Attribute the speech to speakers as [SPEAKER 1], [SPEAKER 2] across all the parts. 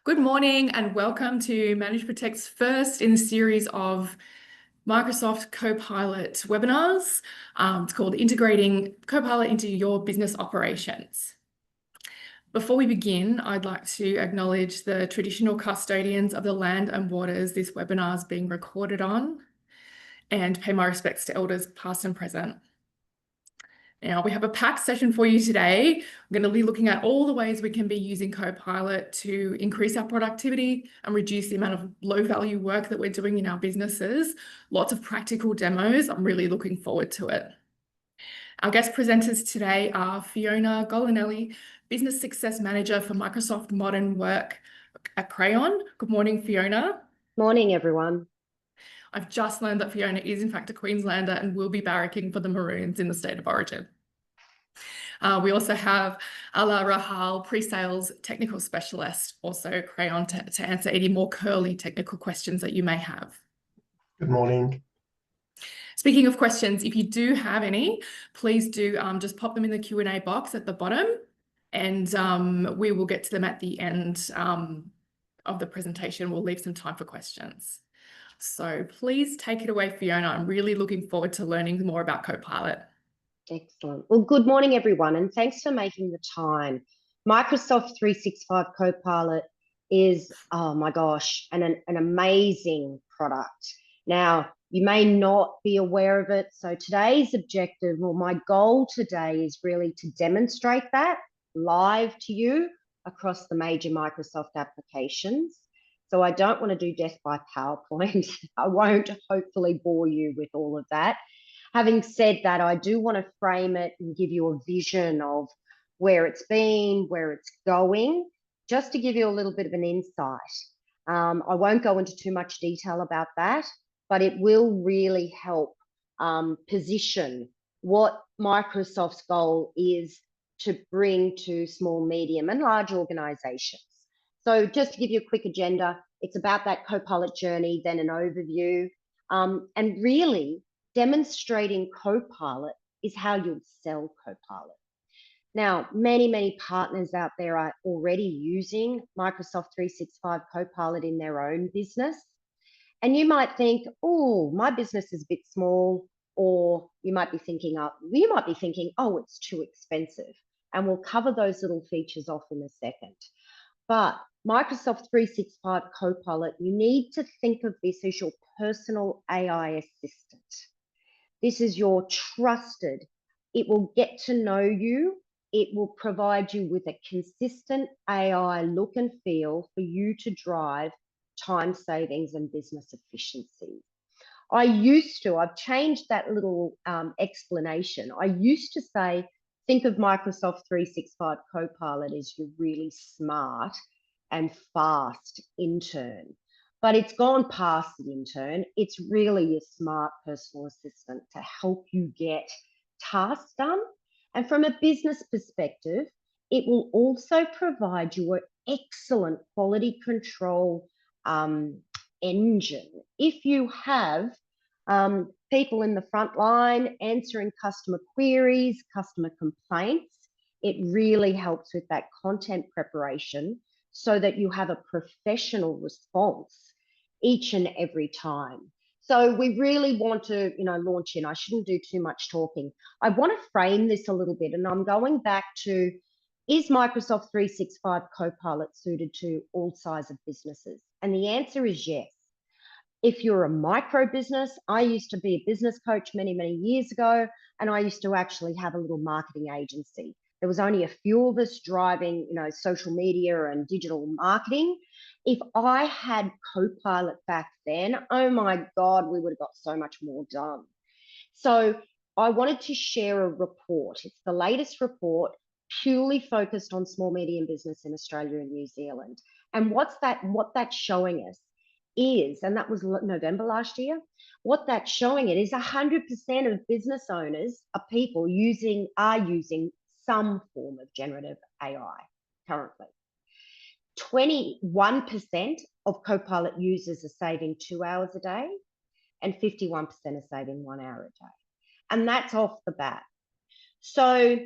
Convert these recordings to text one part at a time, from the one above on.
[SPEAKER 1] Good morning and welcome to Manage Protect's first in a series of Microsoft Copilot webinars. It's called Integrating Copilot into Your Business Operations. Before we begin, I'd like to acknowledge the traditional custodians of the land and waters this webinar is being recorded on and pay my respects to elders past and present. Now, we have a packed session for you today. We're going to be looking at all the ways we can be using Copilot to increase our productivity and reduce the amount of low-value work that we're doing in our businesses. Lots of practical demos. I'm really looking forward to it. Our guest presenters today are Fiona Golinelli, Business Success Manager for Microsoft Modern Work at Crayon. Good morning, Fiona.
[SPEAKER 2] Morning, everyone.
[SPEAKER 1] I've just learned that Fiona is in fact a Queenslander and will be barracking for the Maroons in the state of origin. We also have Ala Rahal, pre-sales technical specialist, also Crayon, to answer any more curly technical questions that you may have.
[SPEAKER 3] Good morning.
[SPEAKER 1] Speaking of questions, if you do have any, please do just pop them in the Q&A box at the bottom, and we will get to them at the end of the presentation. We'll leave some time for questions. So please take it away, Fiona. I'm really looking forward to learning more about Copilot.
[SPEAKER 2] Excellent. Well, good morning, everyone, and thanks for making the time. Microsoft 365 Copilot is, oh my gosh, an amazing product. Now, you may not be aware of it. So today's objective, or my goal today, is really to demonstrate that live to you across the major Microsoft applications. So I don't want to do death by PowerPoint. I won't hopefully bore you with all of that. Having said that, I do want to frame it and give you a vision of where it's been, where it's going, just to give you a little bit of an insight. I won't go into too much detail about that, but it will really help position what Microsoft's goal is to bring to small, medium, and large organizations. So just to give you a quick agenda, it's about that Copilot journey, then an overview, and really demonstrating Copilot is how you'll sell Copilot. Now, many partners out there are already using Microsoft 365 Copilot in their own business. And you might think, oh, my business is a bit small, or you might be thinking, oh, it's too expensive. And we'll cover those little features off in a second. But Microsoft 365 Copilot, you need to think of this as your personal AI assistant. This is your trusted. It will get to know you. It will provide you with a consistent AI look and feel for you to drive time savings and business efficiency. I've changed that little explanation. I used to say, think of Microsoft 365 Copilot as your really smart and fast intern. But it's gone past the intern. It's really a smart personal assistant to help you get tasks done. And from a business perspective, it will also provide you an excellent quality control engine. If you have people in the front line answering customer queries, customer complaints, it really helps with that content preparation so that you have a professional response each and every time. So we really want to, launch in. I shouldn't do too much talking. I want to frame this a little bit, and I'm going back to, is Microsoft 365 Copilot suited to all sizes of businesses? And the answer is yes. If you're a micro business, I used to be a business coach many years ago, and I used to actually have a little marketing agency. There was only a few of us driving, social media and digital marketing. If I had Copilot back then, oh my God, we would have got so much more done. So I wanted to share a report. It's the latest report, purely focused on small, medium business in Australia and New Zealand. And what that's showing us is, and that was November last year, what that's showing it is 100% of business owners are using some form of generative AI currently. 21% of Copilot users are saving 2 hours a day, and 51% are saving 1 hour a day. And that's off the bat. So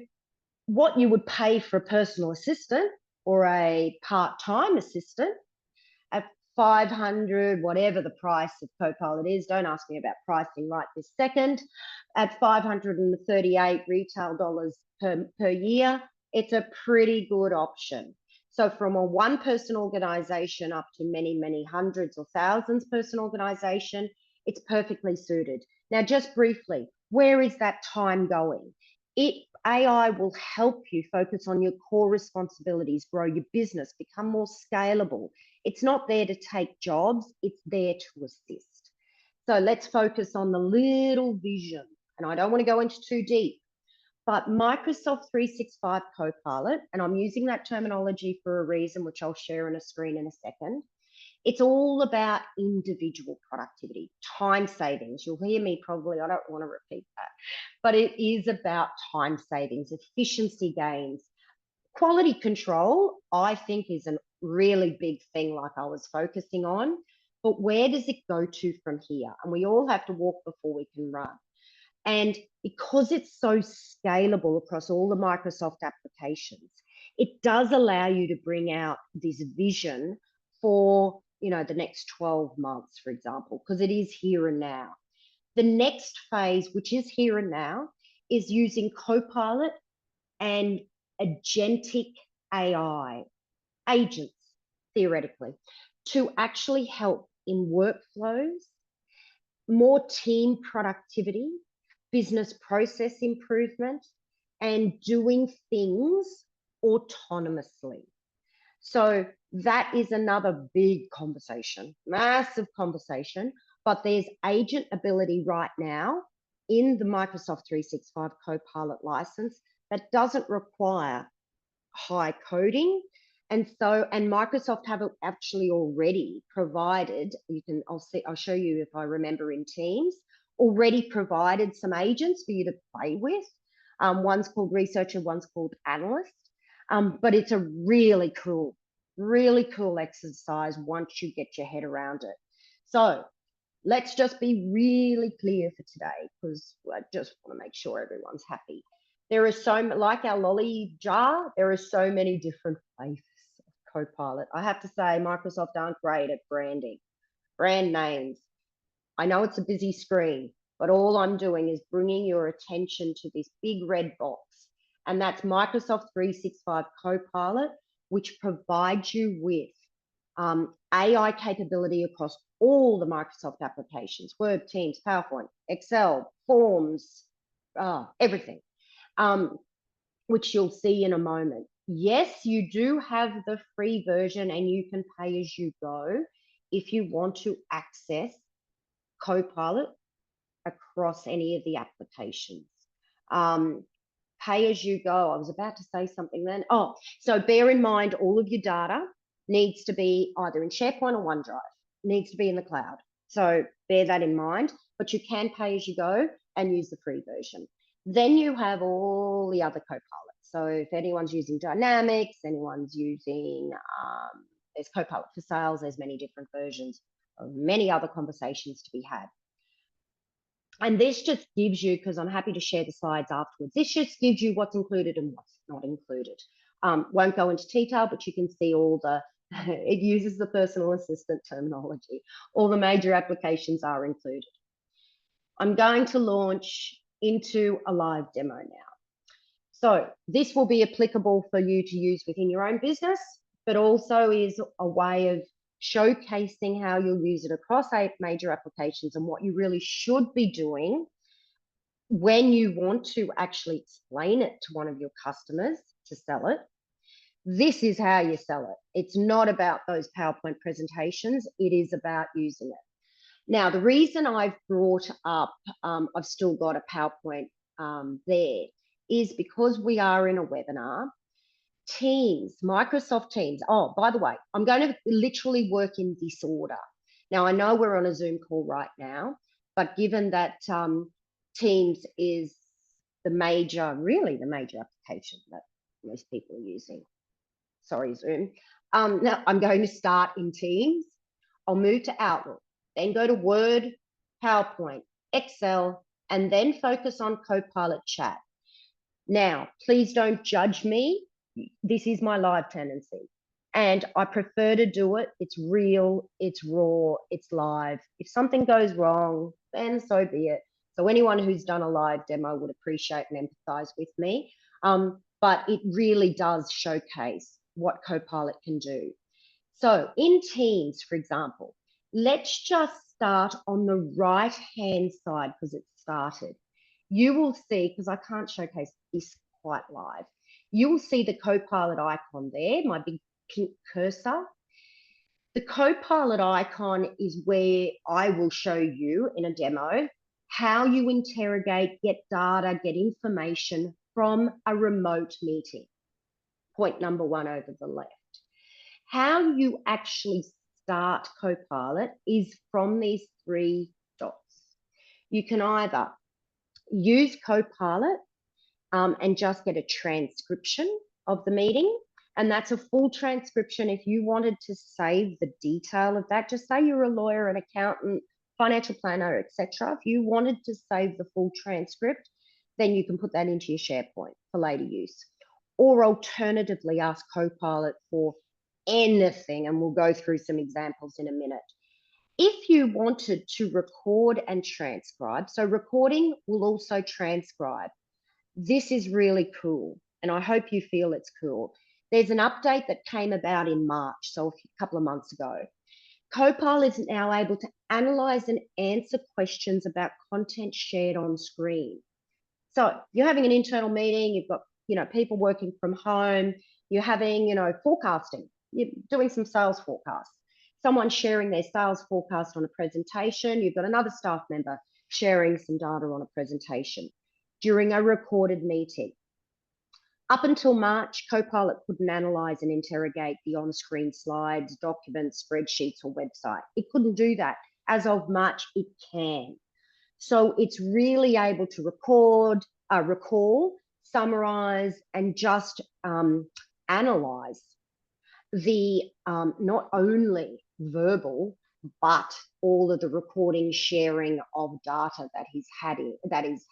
[SPEAKER 2] what you would pay for a personal assistant or a part-time assistant 500, whatever the price of Copilot is. Don't ask me about pricing right this second. At 538 retail dollars per year, it's a pretty good option. So from a one-person organization up to many, many hundreds or thousands person organization, it's perfectly suited. Now, just briefly, where is that time going? AI will help you focus on your core responsibilities, grow your business, become more scalable. It's not there to take jobs, it's there to assist. So let's focus on the little vision. And I don't want to go into too deep, but Microsoft 365 Copilot, and I'm using that terminology for a reason, which I'll share on a screen in a second. It's all about individual productivity, time savings. You'll hear me probably, I don't want to repeat that, but it is about time savings, efficiency gains. Quality control, I think, is a really big thing like I was focusing on, but where does it go to from here? And we all have to walk before we can run. And because it's so scalable across all the Microsoft applications, it does allow you to bring out this vision for, the next 12 months, for example, because it is here and now. The next phase, which is here and now, is using Copilot and agentic AI, agents, theoretically, to actually help in workflows, more team productivity, business process improvement, and doing things autonomously. So that is another big conversation, massive conversation, but there's agent ability right now in the Microsoft 365 Copilot license that doesn't require high coding. And Microsoft have actually already provided, I'll show you if I remember in Teams, already provided some agents for you to play with. One's called researcher, one's called analyst. But it's a really cool exercise once you get your head around it. So let's just be really clear for today, because I just want to make sure everyone's happy. There are like our lolly jar, there are so many different flavors of Copilot. I have to say, Microsoft aren't great at branding, brand names. I know it's a busy screen, but all I'm doing is bringing your attention to this big red box, and that's Microsoft 365 Copilot, which provides you with AI capability across all the Microsoft applications, Word, Teams, PowerPoint, Excel, Forms, everything, which you'll see in a moment. Yes, you do have the free version and you can pay as you go if you want to access Copilot across any of the applications. Pay as you go. I was about to say something then. So bear in mind, all of your data needs to be either in SharePoint or OneDrive, needs to be in the cloud. So bear that in mind, but you can pay as you go and use the free version. Then you have all the other Copilots. So if anyone's using Dynamics, anyone's using, there's Copilot for Sales, there's many different versions of many other conversations to be had. And this just gives you, because I'm happy to share the slides afterwards, this just gives you what's included and what's not included. Won't go into detail, but you can see all the, it uses the personal assistant terminology. All the major applications are included. I'm going to launch into a live demo now. So this will be applicable for you to use within your own business, but also is a way of showcasing how you'll use it across 8 major applications and what you really should be doing when you want to actually explain it to one of your customers to sell it. This is how you sell it. It's not about those PowerPoint presentations. It is about using it. Now, the reason I've brought up, I've still got a PowerPoint there, is because we are in a webinar. Teams, Microsoft Teams. Oh, by the way, I'm going to literally work in this order. Now, I know we're on a Zoom call right now, but given that Teams is really the major application that most people are using. Sorry, Zoom. Now I'm going to start in Teams. I'll move to Outlook, then go to Word, PowerPoint, Excel, and then focus on Copilot Chat. Now, please don't judge me. This is my live tendency. And I prefer to do it. It's real, it's raw, it's live. If something goes wrong, then so be it. So anyone who's done a live demo would appreciate and empathize with me. But it really does showcase what Copilot can do. So in Teams, for example, let's just start on the right-hand side because it's started. You will see, because I can't showcase this quite live, you will see the Copilot icon there, my big pink cursor. The Copilot icon is where I will show you in a demo how you interrogate, get data, get information from a remote meeting. Point number one over the left. How you actually start Copilot is from these three dots. You can either use Copilot and just get a transcription of the meeting. And that's a full transcription. If you wanted to save the detail of that, just say you're a lawyer, an accountant, financial planner, etc. If you wanted to save the full transcript, then you can put that into your SharePoint for later use. Or alternatively, ask Copilot for anything, and we'll go through some examples in a minute. If you wanted to record and transcribe, so recording will also transcribe. This is really cool, and I hope you feel it's cool. There's an update that came about in March, so a couple of months ago. Copilot is now able to analyze and answer questions about content shared on screen. So you're having an internal meeting, you've got people working from home, you're having forecasting, you're doing some sales forecasts. Someone's sharing their sales forecast on a presentation, you've got another staff member sharing some data on a presentation during a recorded meeting. Up until March, Copilot couldn't analyze and interrogate the on-screen slides, documents, spreadsheets, or website. It couldn't do that. As of March, it can. So it's really able to record, recall, summarize, and just analyze the not only verbal, but all of the recording, sharing of data that is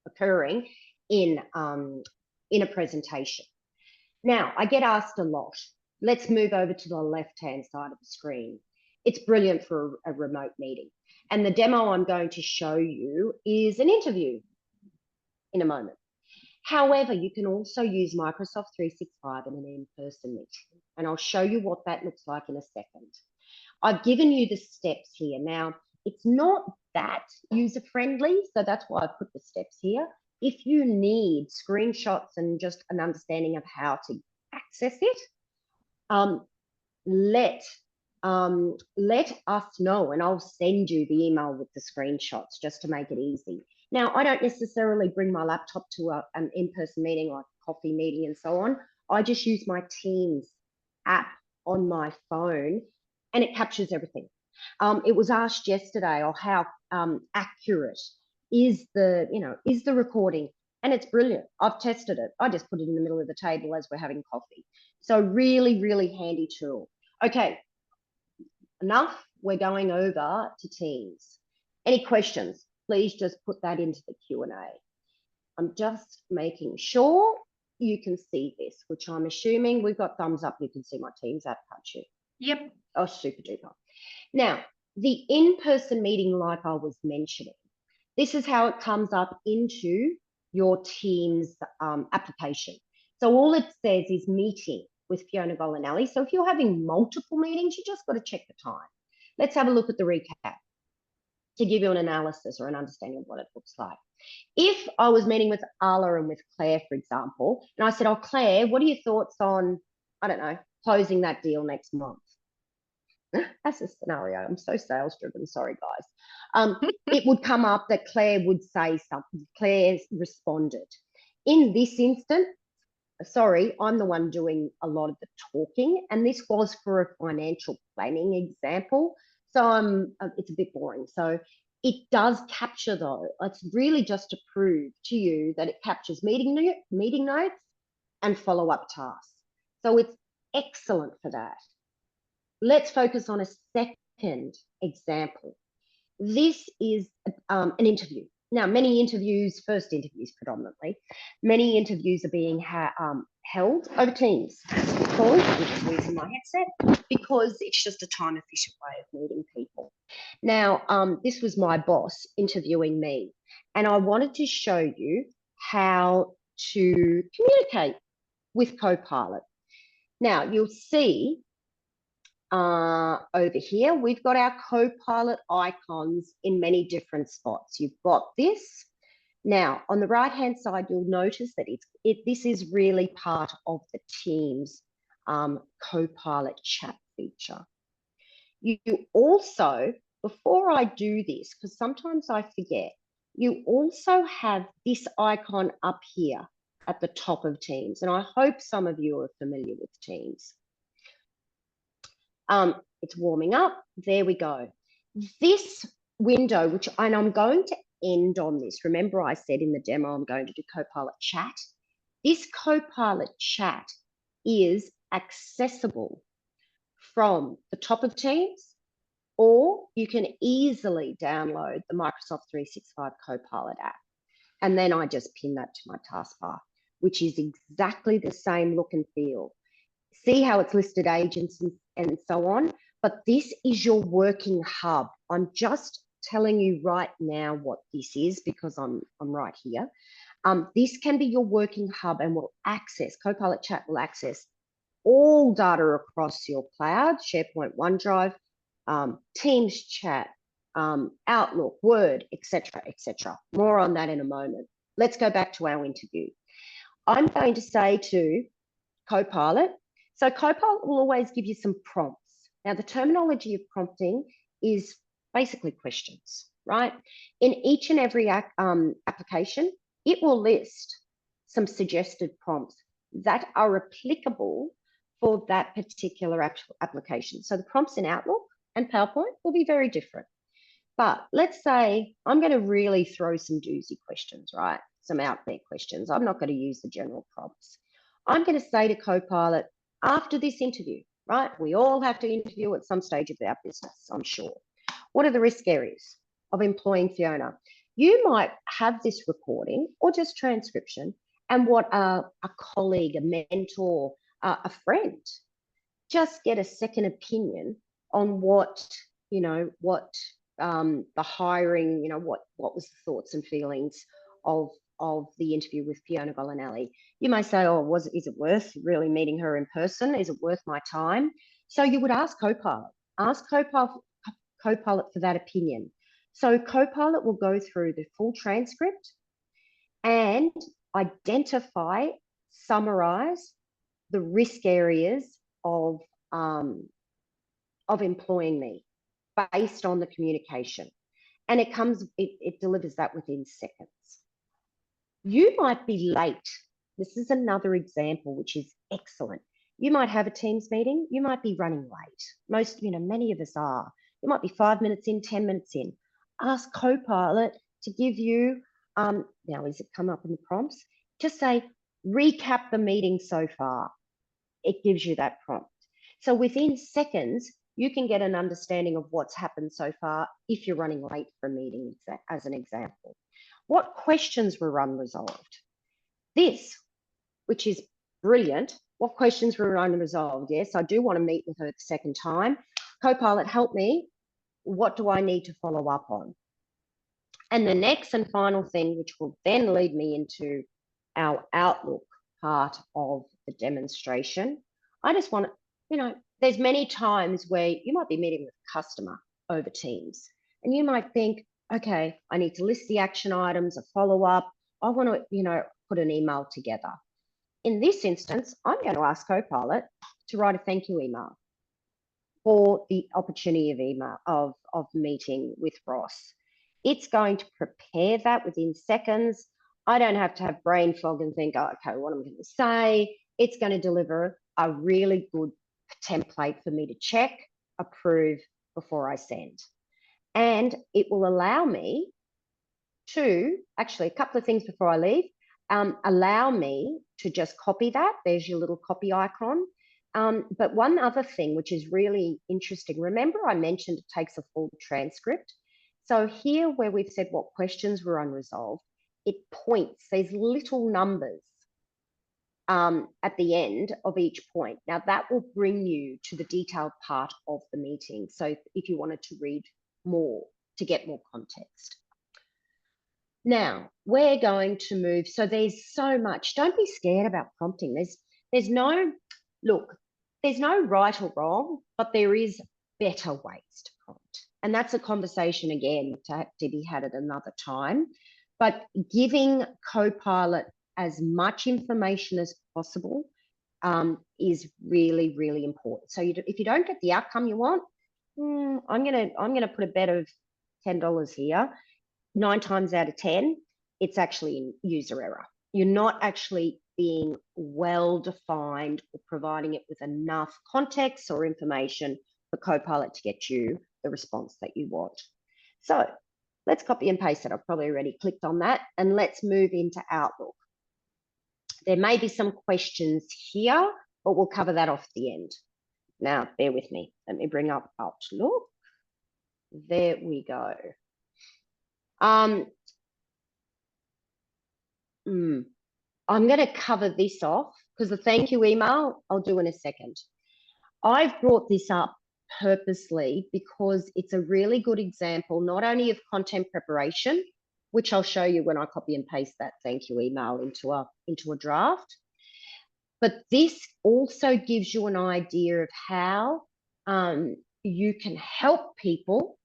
[SPEAKER 2] occurring in a presentation. Now, I get asked a lot. Let's move over to the left-hand side of the screen. It's brilliant for a remote meeting. And the demo I'm going to show you is an interview in a moment. However, you can also use Microsoft 365 in an in-person meeting. And I'll show you what that looks like in a second. I've given you the steps here. Now, it's not that user-friendly, so that's why I've put the steps here. If you need screenshots and just an understanding of how to access it, let us know, and I'll send you the email with the screenshots just to make it easy. Now, I don't necessarily bring my laptop to an in-person meeting like a coffee meeting and so on. I just use my Teams app on my phone and it captures everything. It was asked yesterday, how accurate is the recording? And it's brilliant. I've tested it. I just put it in the middle of the table as we're having coffee. So really, really handy tool. Okay, enough. We're going over to Teams. Any questions? Please just put that into the Q&A. I'm just making sure you can see this, which I'm assuming we've got thumbs up. You can see my Teams app, can't you?
[SPEAKER 1] Yep.
[SPEAKER 2] Oh, super duper. Now, the in-person meeting, like I was mentioning, this is how it comes up into your Teams application. So all it says is meeting with Fiona Golinelli. So if you're having multiple meetings, you just got to check the time. Let's have a look at the recap to give you an analysis or an understanding of what it looks like. If I was meeting with Ala and with Claire, for example, and I said, oh, Claire, what are your thoughts on, I don't know, closing that deal next month? That's a scenario. I'm so sales driven. Sorry, guys. It would come up that Claire would say something. Claire responded. In this instance, sorry, I'm the one doing a lot of the talking, and this was for a financial planning example. So it's a bit boring. So it does capture, though. It's really just to prove to you that it captures meeting notes and follow-up tasks. So it's excellent for that. Let's focus on a second example. This is an interview. Now, many interviews, first interviews predominantly, many interviews are being held over Teams. Because I'm just using my headset because it's just a time efficient way of meeting people. Now, this was my boss interviewing me, and I wanted to show you how to communicate with Copilot. Now, you'll see over here, we've got our Copilot icons in many different spots. You've got this. Now, on the right-hand side, you'll notice that this is really part of the Teams Copilot chat feature. You also, before I do this, because sometimes I forget, you also have this icon up here at the top of Teams. And I hope some of you are familiar with Teams. It's warming up. There we go. This window, and I'm going to end on this. Remember I said in the demo, I'm going to do Copilot chat. This Copilot chat is accessible from the top of Teams, or you can easily download the Microsoft 365 Copilot app. And then I just pin that to my taskbar, which is exactly the same look and feel. See how it's listed agents and so on, but this is your working hub. I'm just telling you right now what this is because I'm right here. This can be your working hub and will access, Copilot chat will access all data across your cloud, SharePoint, OneDrive, Teams chat, Outlook, Word, etc., etc. More on that in a moment. Let's go back to our interview. I'm going to say to Copilot, so Copilot will always give you some prompts. Now, the terminology of prompting is basically questions, right? In each and every application, it will list some suggested prompts that are applicable for that particular application. So the prompts in Outlook and PowerPoint will be very different. But let's say I'm going to really throw some doozy questions, right? Some out there questions. I'm not going to use the general prompts. I'm going to say to Copilot, after this interview, right? We all have to interview at some stage of our business, I'm sure. What are the risk areas of employing Fiona? You might have this recording or just transcription, and what a colleague, a mentor, a friend, just get a second opinion on what, the hiring, what was the thoughts and feelings of the interview with Fiona Golinelli. You may say, oh, is it worth really meeting her in person? Is it worth my time? So you would ask Copilot. Ask Copilot for that opinion. So Copilot will go through the full transcript and identify, summarize the risk areas of employing me based on the communication. And it delivers that within seconds. You might be late. This is another example, which is excellent. You might have a Teams meeting. You might be running late. Many of us are. You might be 5 minutes in, 10 minutes in. Ask Copilot to give you, now is it come up in the prompts? Just say, recap the meeting so far. It gives you that prompt. So within seconds, you can get an understanding of what's happened so far if you're running late for a meeting, as an example. What questions were unresolved? This, which is brilliant, what questions were unresolved? Yes, I do want to meet with her the second time. Copilot, help me. What do I need to follow up on? And the next and final thing, which will then lead me into our Outlook part of the demonstration, I just want to, there's many times where you might be meeting with a customer over Teams, and you might think, okay, I need to list the action items, a follow-up. I want to, put an email together. In this instance, I'm going to ask Copilot to write a thank you email for the opportunity of meeting with Ross. It's going to prepare that within seconds. I don't have to have brain fog and think, oh, okay, what am I going to say? It's going to deliver a really good template for me to check, approve before I send. And it will allow me to, actually, a couple of things before I leave, allow me to just copy that. There's your little copy icon. But one other thing, which is really interesting, remember I mentioned it takes a full transcript. So here where we've said what questions were unresolved, it points, there's little numbers at the end of each point. Now that will bring you to the detailed part of the meeting. So if you wanted to read more to get more context. Now we're going to move. So there's so much. Don't be scared about prompting. There's no right or wrong, but there is better ways to prompt. And that's a conversation again to be had at another time. But giving Copilot as much information as possible is really, really important. So if you don't get the outcome you want, I'm gonna put a bet of $10 here. 9 times out of 10, it's actually user error. You're not actually being well defined or providing it with enough context or information for Copilot to get you the response that you want. So let's copy and paste it. I've probably already clicked on that, and let's move into Outlook. There may be some questions here, but we'll cover that off at the end. Now, bear with me. Let me bring up Outlook. There we go. I'm going to cover this off because the thank you email I'll do in a second. I've brought this up purposely because it's a really good example, not only of content preparation, which I'll show you when I copy and paste that thank you email into a draft. But this also gives you an idea of how you can help people.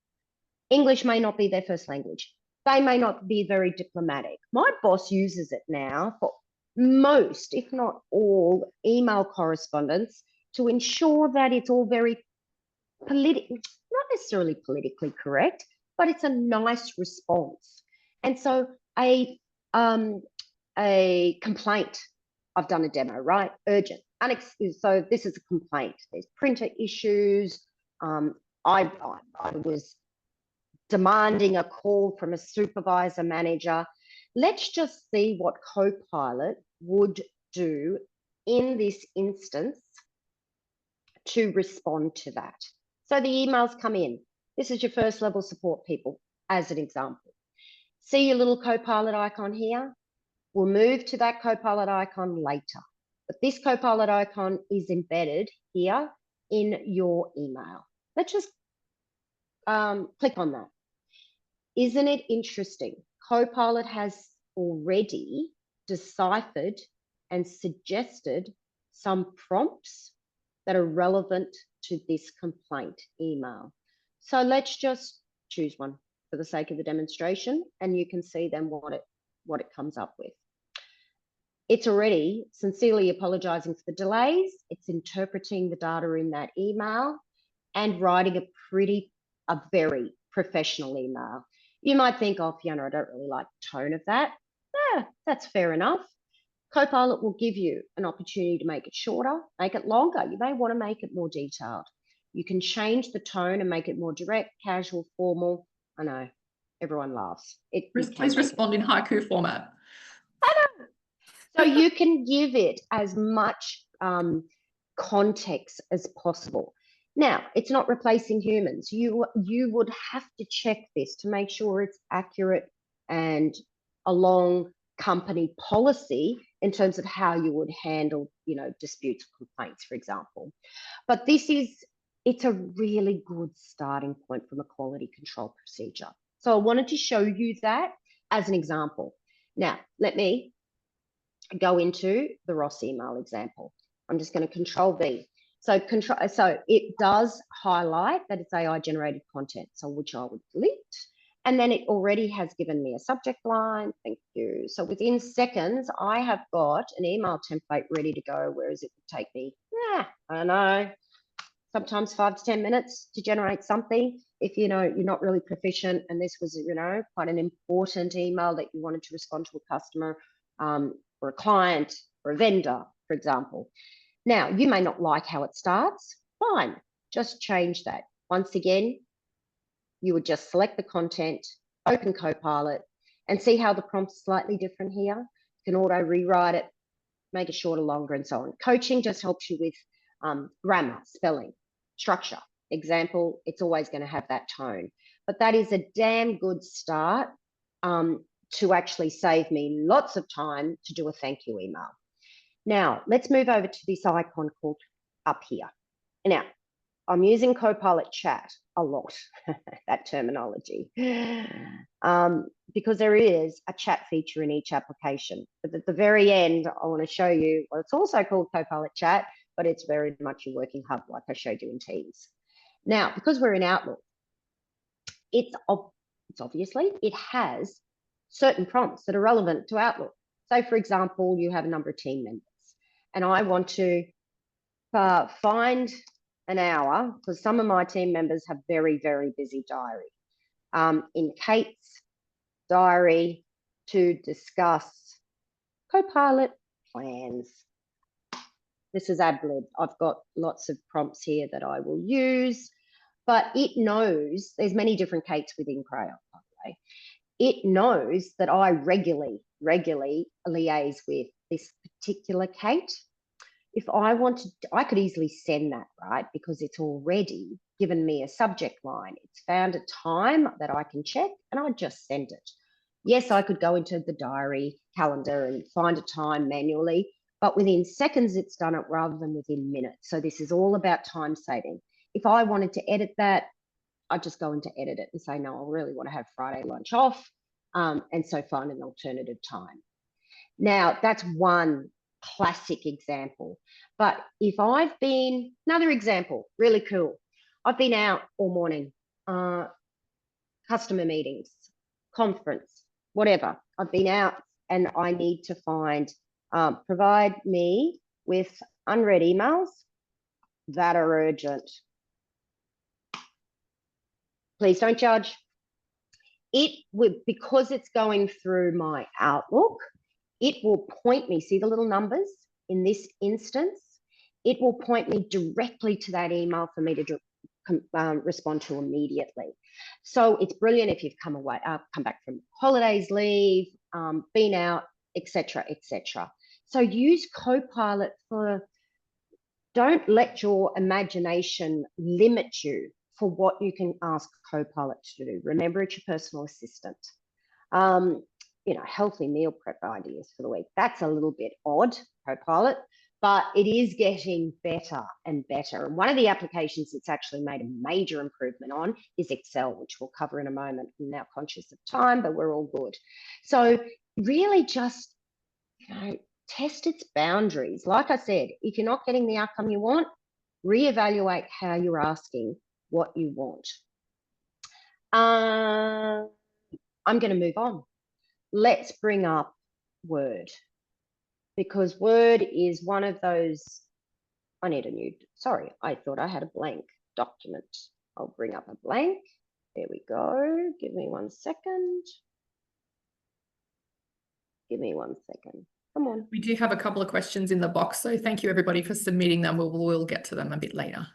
[SPEAKER 2] English may not be their first language. They may not be very diplomatic. My boss uses it now for most, if not all, email correspondence to ensure that it's all very not necessarily politically correct, but it's a nice response. And so a complaint, I've done a demo, right? Urgent, so this is a complaint. There's printer issues. I was demanding a call from a supervisor manager. Let's just see what Copilot would do in this instance to respond to that. So the emails come in. This is your first level support people, as an example. See your little Copilot icon here? We'll move to that Copilot icon later. But this Copilot icon is embedded here in your email. Let's just click on that. Isn't it interesting? Copilot has already deciphered and suggested some prompts that are relevant to this complaint email. So let's just choose one for the sake of the demonstration, and you can see then what it comes up with. It's already sincerely apologizing for the delays. It's interpreting the data in that email and writing a very professional email. You might think, oh, Fiona, I don't really like the tone of that. Yeah, that's fair enough. Copilot will give you an opportunity to make it shorter, make it longer. You may want to make it more detailed. You can change the tone and make it more direct, casual, formal. I know, everyone laughs.
[SPEAKER 1] Please respond in haiku format.
[SPEAKER 2] I know. So you can give it as much context as possible. Now, it's not replacing humans. You would have to check this to make sure it's accurate and along company policy in terms of how you would handle, disputes or complaints, for example. But it's a really good starting point from a quality control procedure. So I wanted to show you that as an example. Now, let me go into the Ross email example. I'm just going to Control V. So it does highlight that it's AI generated content, so which I would delete. And then it already has given me a subject line. Thank you. So within seconds, I have got an email template ready to go, whereas it would take me, I don't know, sometimes 5 to 10 minutes to generate something. If you're not really proficient, and this was quite an important email that you wanted to respond to a customer or a client or a vendor, for example. Now, you may not like how it starts. Fine, just change that. Once again, you would just select the content, open Copilot, and see how the prompt's slightly different here. You can auto rewrite it, make it shorter, longer, and so on. Coaching just helps you with grammar, spelling, structure. Example, it's always going to have that tone. But that is a damn good start to actually save me lots of time to do a thank you email. Now, let's move over to this icon called up here. Now, I'm using Copilot Chat a lot, that terminology, because there is a chat feature in each application. But at the very end, I want to show you, well, it's also called Copilot Chat, but it's very much a working hub like I showed you in Teams. Now, because we're in Outlook, it's obviously, it has certain prompts that are relevant to Outlook. So, for example, you have a number of team members, and I want to find an hour, because some of my team members have very, very busy diary, in Kate's diary to discuss Copilot plans. This is ad-lib. I've got lots of prompts here that I will use, but it knows there's many different Kates within Crayon, by the way. It knows that I regularly liaise with this particular Kate. If I wanted, I could easily send that, right? Because it's already given me a subject line. It's found a time that I can check and I'd just send it. Yes, I could go into the diary calendar and find a time manually, but within seconds it's done it rather than within minutes. So this is all about time saving. If I wanted to edit that, I'd just go into edit it and say, no, I really want to have Friday lunch off, and so find an alternative time. Now, that's one classic example. But if I've been, another example, really cool. I've been out all morning, customer meetings, conference, whatever. I've been out and I need to find, provide me with unread emails that are urgent. Please don't judge. It would, because it's going through my Outlook, it will point me, see the little numbers in this instance, it will point me directly to that email for me to respond to immediately. So it's brilliant if you've come back from holidays, leave, been out, etc., etc. So use Copilot for, don't let your imagination limit you for what you can ask Copilot to do. Remember, it's your personal assistant. You know, healthy meal prep ideas for the week. That's a little bit odd, Copilot, but it is getting better and better. And one of the applications it's actually made a major improvement on is Excel, which we'll cover in a moment. I'm now conscious of time, but we're all good. So really just, you know, test its boundaries. Like I said, if you're not getting the outcome you want, reevaluate how you're asking what you want. I'm going to move on. Let's bring up Word, because Word is one of those, I need a new, sorry, I thought I had a blank document. I'll bring up a blank. There we go. Give me 1 second. Give me 1 second. Come on.
[SPEAKER 1] We do have a couple of questions in the box, so thank you everybody for submitting them. We'll get to them a bit later.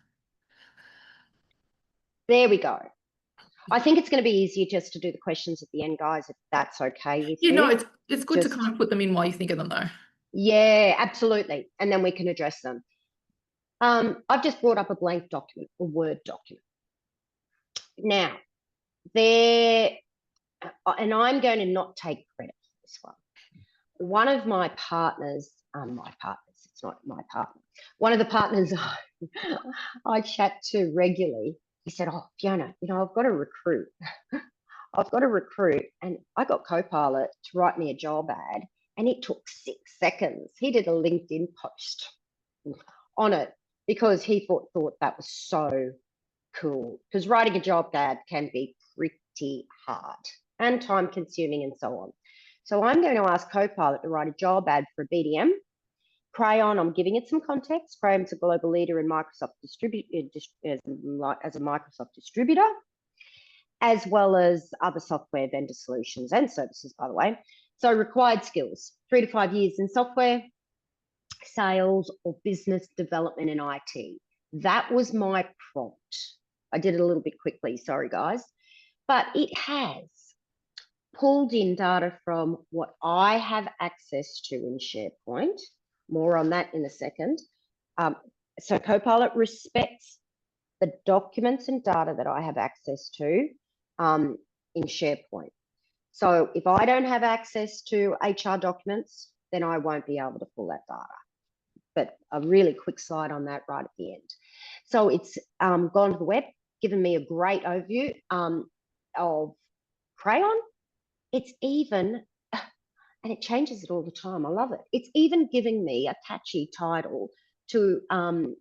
[SPEAKER 2] There we go. I think it's going to be easier just to do the questions at the end, guys, if that's okay with you.
[SPEAKER 1] No, it's good to kind of put them in while you think of them, though.
[SPEAKER 2] Yeah, absolutely. And then we can address them. I've just brought up a blank document, a Word document. Now, and I'm going to not take credit for this one. One of my partners, it's not my partner, one of the partners I chat to regularly, he said, oh, Fiona, you know, I've got to recruit. I've got to recruit. And I got Copilot to write me a job ad, and it took 6 seconds. He did a LinkedIn post on it because he thought that was so cool. Because writing a job ad can be pretty hard and time consuming and so on. So I'm going to ask Copilot to write a job ad for a BDM. Crayon, I'm giving it some context. Crayon's a global leader in Microsoft as a Microsoft distributor, as well as other software vendor solutions and services, by the way. So required skills, 3 to 5 years in software, sales, or business development in IT. That was my prompt. I did it a little bit quickly, sorry guys. But it has pulled in data from what I have access to in SharePoint. More on that in a second. So Copilot respects the documents and data that I have access to in SharePoint. So if I don't have access to HR documents, then I won't be able to pull that data. but a really quick slide on that right at the end. So it's gone to the web, given me a great overview of Crayon. It's even, and it changes it all the time. I love it. It's even giving me a catchy title to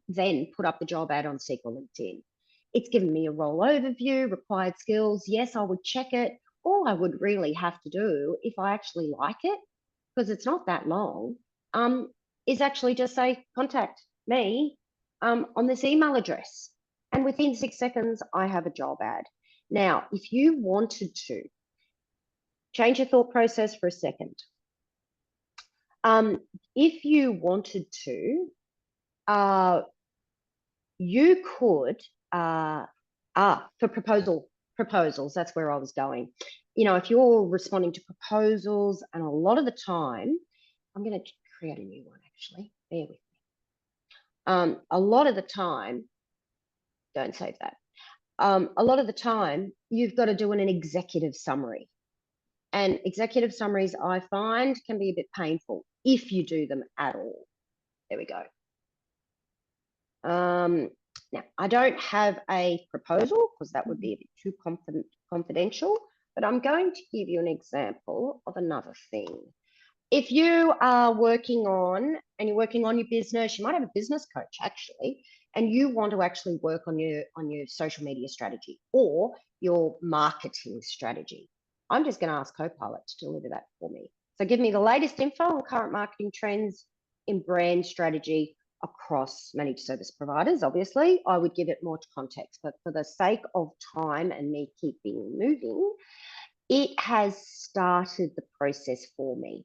[SPEAKER 2] then put up the job ad on SQL LinkedIn. It's given me a role overview, required skills. Yes, I would check it. All I would really have to do, if I actually like it, because it's not that long, is actually just say, contact me on this email address. And within 6 seconds, I have a job ad. Now, if you wanted to change your thought process for a second, if you wanted to, you could, for proposals, that's where I was going. You know, if you're responding to proposals, and a lot of the time, I'm going to create a new one actually, bear with me. A lot of the time, don't save that. A lot of the time, you've got to do an executive summary. And executive summaries, I find, can be a bit painful if you do them at all. There we go. Now, I don't have a proposal because that would be a bit too confidential, but I'm going to give you an example of another thing. If you are working on, and you're working on your business, you might have a business coach actually, and you want to actually work on your social media strategy or your marketing strategy. I'm just going to ask Copilot to deliver that for me. So give me the latest info on current marketing trends in brand strategy across managed service providers. Obviously, I would give it more context, but for the sake of time and me keeping moving, it has started the process for me.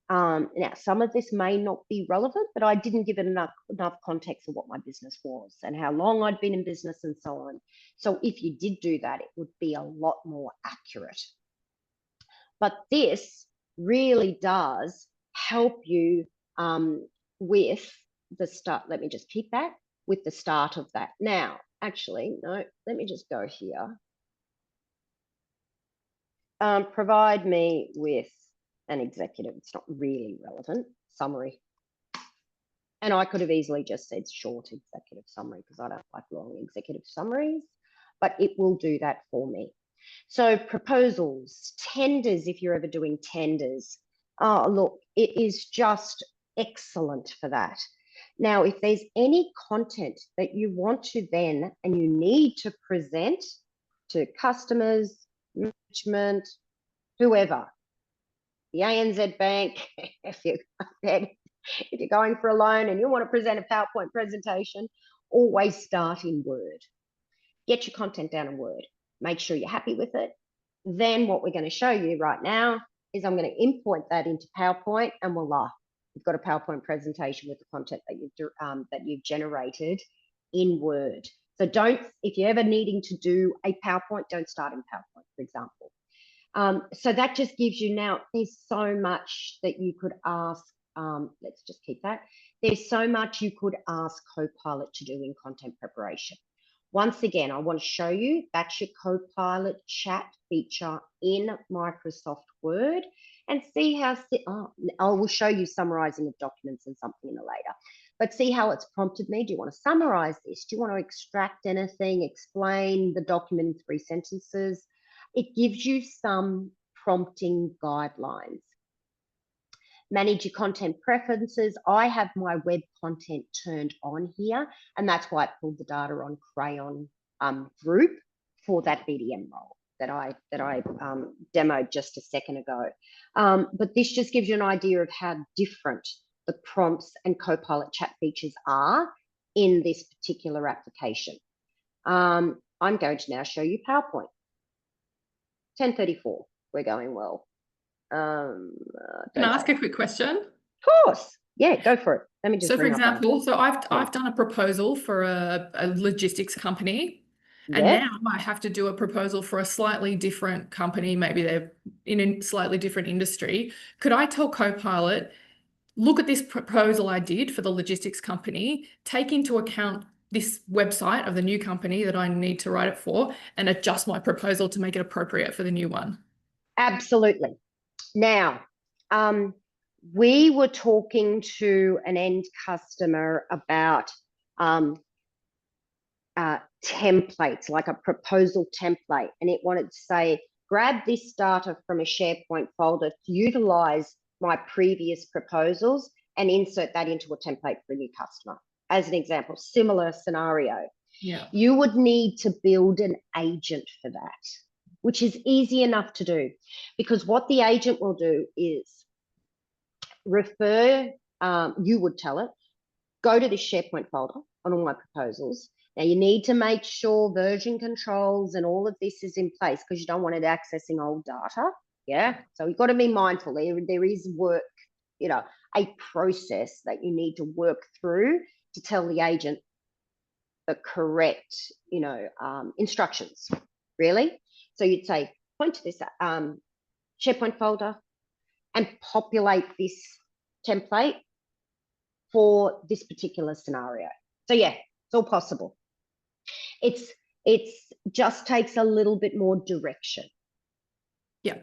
[SPEAKER 2] Now, some of this may not be relevant, but I didn't give it enough context of what my business was and how long I'd been in business and so on. So if you did do that, it would be a lot more accurate. But this really does help you with the start. Let me just keep that with the start of that. Now, actually, no, let me just go here. Provide me with an executive, it's not really relevant, summary. And I could have easily just said short executive summary because I don't like long executive summaries, but it will do that for me. So proposals, tenders, if you're ever doing tenders, look, it is just excellent for that. Now, if there's any content that you want to then, and you need to present to customers, management, whoever, the ANZ Bank, if you're going for a loan and you want to present a PowerPoint presentation, always start in Word. Get your content down in Word. Make sure you're happy with it. Then what we're going to show you right now is I'm going to import that into PowerPoint, and voila, you've got a PowerPoint presentation with the content that you've generated in Word. So if you're ever needing to do a PowerPoint, don't start in PowerPoint, for example. So that just gives you, now there's so much that you could ask. Let's just keep that. There's so much you could ask Copilot to do in content preparation. Once again, I want to show you that's your Copilot chat feature in Microsoft Word, and see how, I will show you summarizing of documents and something in a later. But see how it's prompted me. Do you want to summarize this? Do you want to extract anything, explain the document in 3 sentences? It gives you some prompting guidelines. Manage your content preferences. I have my web content turned on here, and that's why it pulled the data on Crayon group for that BDM role that I demoed just a second ago. But this just gives you an idea of how different the prompts and Copilot chat features are in this particular application. I'm going to now show you PowerPoint. 10:34, we're going well.
[SPEAKER 1] Can I ask a quick question?
[SPEAKER 2] Of course. Yeah, go for it. Let me just.
[SPEAKER 1] So for example, I've done a proposal for a logistics company, and now I have to do a proposal for a slightly different company. Maybe they're in a slightly different industry. Could I tell Copilot, look at this proposal I did for the logistics company, take into account this website of the new company that I need to write it for, and adjust my proposal to make it appropriate for the new one?
[SPEAKER 2] Absolutely. Now, we were talking to an end customer about templates, like a proposal template, and it wanted to say, grab this data from a SharePoint folder to utilize my previous proposals and insert that into a template for a new customer. As an example, similar scenario.
[SPEAKER 1] Yeah.
[SPEAKER 2] You would need to build an agent for that, which is easy enough to do, because what the agent will do is refer, you would tell it, go to the SharePoint folder on all my proposals. Now, you need to make sure version controls and all of this is in place, because you don't want it accessing old data. Yeah. So you've got to be mindful. There is work, you know, a process that you need to work through to tell the agent the correct, you know, instructions, really. So you'd say, point to this SharePoint folder and populate this template for this particular scenario. So yeah, it's all possible. It's just takes a little bit more direction.
[SPEAKER 1] Yeah.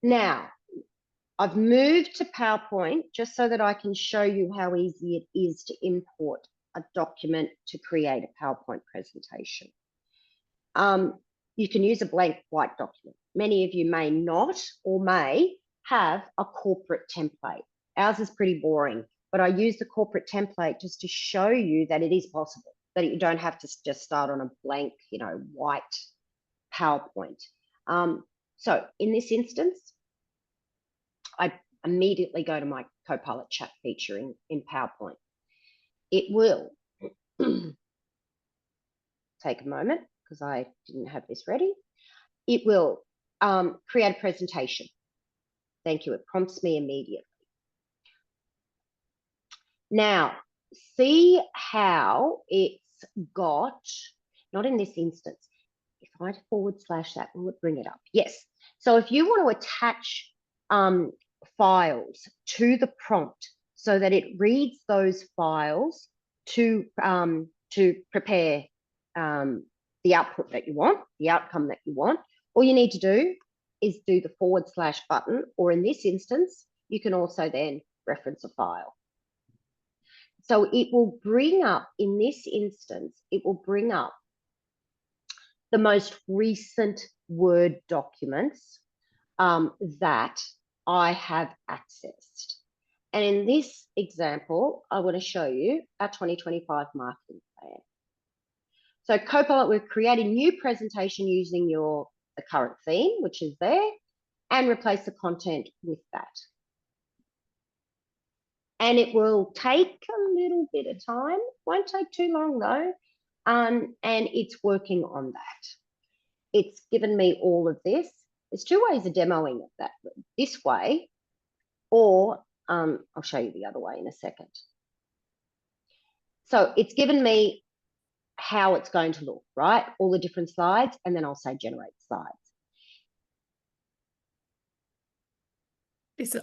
[SPEAKER 2] Now, I've moved to PowerPoint just so that I can show you how easy it is to import a document to create a PowerPoint presentation. You can use a blank white document. Many of you may not or may have a corporate template. Ours is pretty boring, but I use the corporate template just to show you that it is possible, that you don't have to just start on a blank, you know, white PowerPoint. So in this instance, I immediately go to my Copilot chat feature in PowerPoint. It will take a moment because I didn't have this ready. It will create a presentation. Thank you. It prompts me immediately. Now, see how it's got, not in this instance, if I forward slash that, will it bring it up? Yes. So if you want to attach files to the prompt so that it reads those files to prepare the output that you want, the outcome that you want, all you need to do is do the forward slash button, or in this instance, you can also then reference a file. So it will bring up, in this instance, it will bring up the most recent Word documents that I have accessed. And in this example, I want to show you our 2025 marketing plan. So Copilot will create a new presentation using the current theme, which is there, and replace the content with that. And it will take a little bit of time, won't take too long though, and it's working on that. It's given me all of this. There's two ways of demoing it, that this way, or I'll show you the other way in a second. So it's given me how it's going to look, right? All the different slides, and then I'll say generate slides.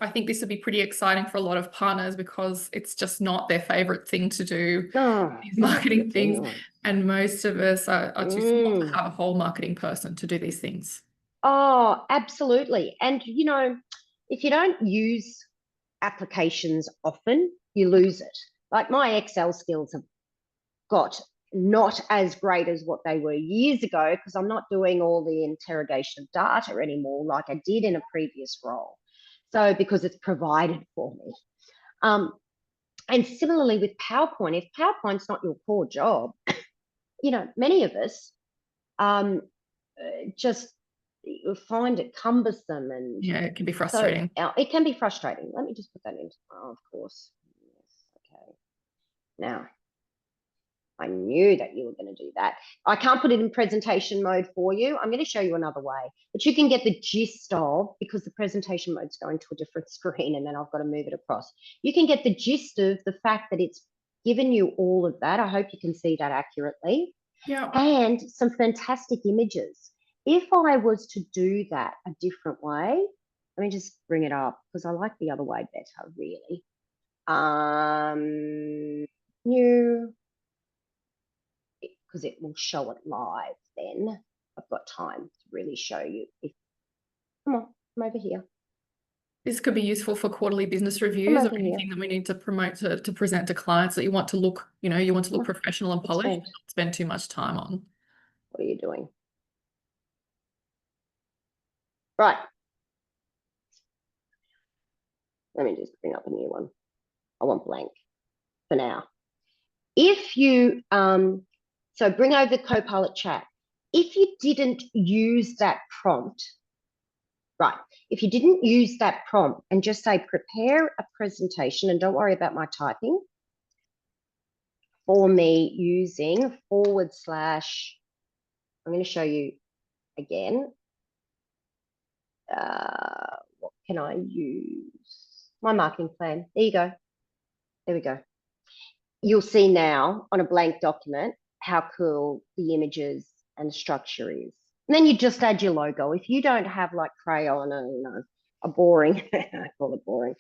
[SPEAKER 1] I think this would be pretty exciting for a lot of partners because it's just not their favorite thing to do, these marketing things. And most of us are too small to have a whole marketing person to do these things.
[SPEAKER 2] Oh, absolutely. And, you know, if you don't use applications often, you lose it. Like my Excel skills have got not as great as what they were years ago because I'm not doing all the interrogation of data anymore like I did in a previous role. So because it's provided for me. And similarly with PowerPoint, if PowerPoint's not your core job, you know, many of us just find it cumbersome and
[SPEAKER 1] yeah, it can be frustrating.
[SPEAKER 2] So, it can be frustrating. Let me just put that in. Oh, of course. Yes. Okay. Now, I knew that you were going to do that. I can't put it in presentation mode for you. I'm going to show you another way, but you can get the gist of, because the presentation mode's going to a different screen and then I've got to move it across. You can get the gist of the fact that it's given you all of that. I hope you can see that accurately.
[SPEAKER 1] Yeah.
[SPEAKER 2] And some fantastic images. If I was to do that a different way, let me just bring it up because I like the other way better, really. New, because it will show it live then. I've got time to really show you. Come on, Come over here.
[SPEAKER 1] This could be useful for quarterly business
[SPEAKER 2] Come
[SPEAKER 1] reviews or
[SPEAKER 2] over
[SPEAKER 1] anything
[SPEAKER 2] here.
[SPEAKER 1] that we need to promote to present to clients that you want to look, you want to look
[SPEAKER 2] Oh,
[SPEAKER 1] professional and polished,
[SPEAKER 2] fine.
[SPEAKER 1] not spend too much time on.
[SPEAKER 2] What are you doing? Right. Let me just bring up a new one. I want blank for now. If you, so bring over the Copilot chat. If you didn't use that prompt, right, if you didn't use that prompt and just say, prepare a presentation, and don't worry about my typing, for me using /, I'm going to show you again. What can I use? My marketing plan. There you go. There we go. You'll see now on a blank document how cool the images and the structure is. And then you just add your logo. If you don't have like crayon or, a boring, I call it boring,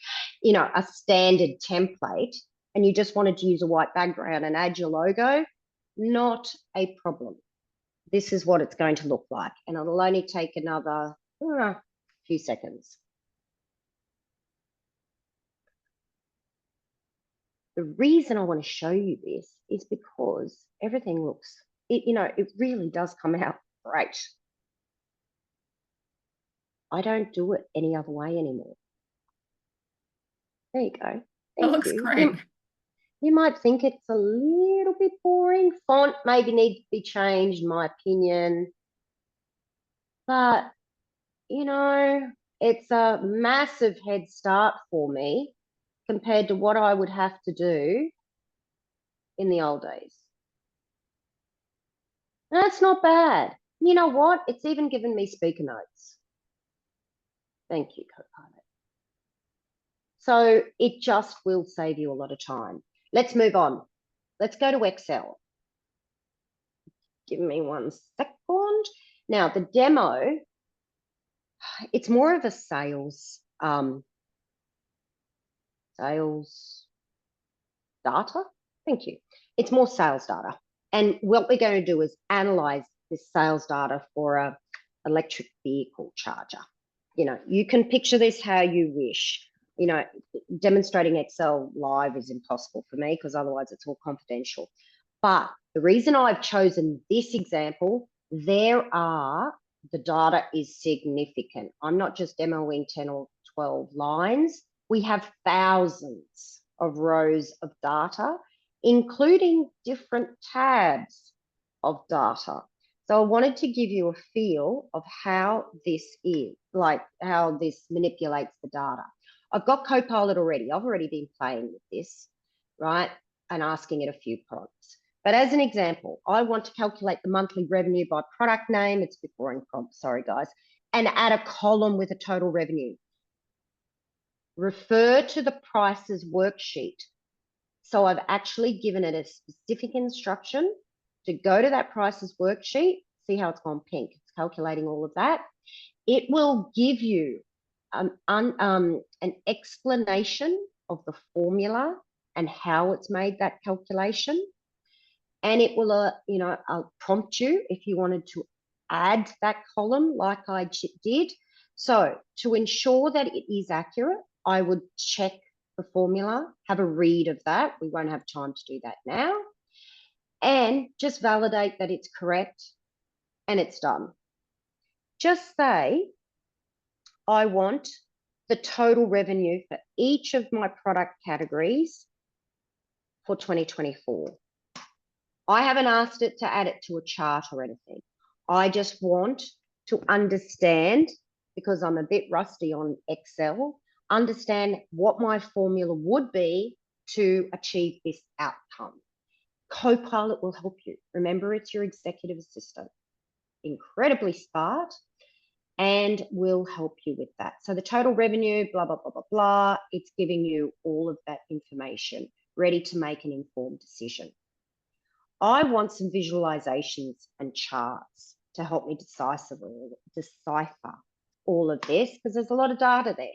[SPEAKER 2] a standard template, and you just wanted to use a white background and add your logo, not a problem. This is what it's going to look like. And it'll only take another few seconds. The reason I want to show you this is because everything looks, it really does come out great. I don't do it any other way anymore. There you go.
[SPEAKER 1] That looks great.
[SPEAKER 2] You might think it's a little bit boring. Font maybe needs to be changed, in my opinion. But, it's a massive head start for me compared to what I would have to do in the old days. That's not bad. You know what? It's even given me speaker notes. Thank you, Copilot. So it just will save you a lot of time. Let's move on. Let's go to Excel. Give me 1 second. Now, the demo, it's more of a sales data. Thank you. It's more sales data. And what we're going to do is analyze this sales data for an electric vehicle charger. You can picture this how you wish. Demonstrating Excel live is impossible for me because otherwise it's all confidential. But the reason I've chosen this example, the data is significant. I'm not just demoing 10 or 12 lines. We have thousands of rows of data, including different tabs of data. So I wanted to give you a feel of how this is, like how this manipulates the data. I've got Copilot already. I've already been playing with this, right? And asking it a few prompts. But as an example, I want to calculate the monthly revenue by product name. It's a bit boring prompt, sorry guys. And add a column with a total revenue. Refer to the prices worksheet. So I've actually given it a specific instruction to go to that prices worksheet. See how it's gone pink. It's calculating all of that. It will give you an explanation of the formula and how it's made that calculation. And it will, prompt you if you wanted to add that column like I did. So to ensure that it is accurate, I would check the formula, have a read of that. We won't have time to do that now. And just validate that it's correct and it's done. Just say, I want the total revenue for each of my product categories for 2024. I haven't asked it to add it to a chart or anything. I just want to understand, because I'm a bit rusty on Excel, understand what my formula would be to achieve this outcome. Copilot will help you. Remember, it's your executive assistant. Incredibly smart and will help you with that. So the total revenue, blah, blah, blah, blah, blah, it's giving you all of that information, ready to make an informed decision. I want some visualizations and charts to help me decipher all of this because there's a lot of data there.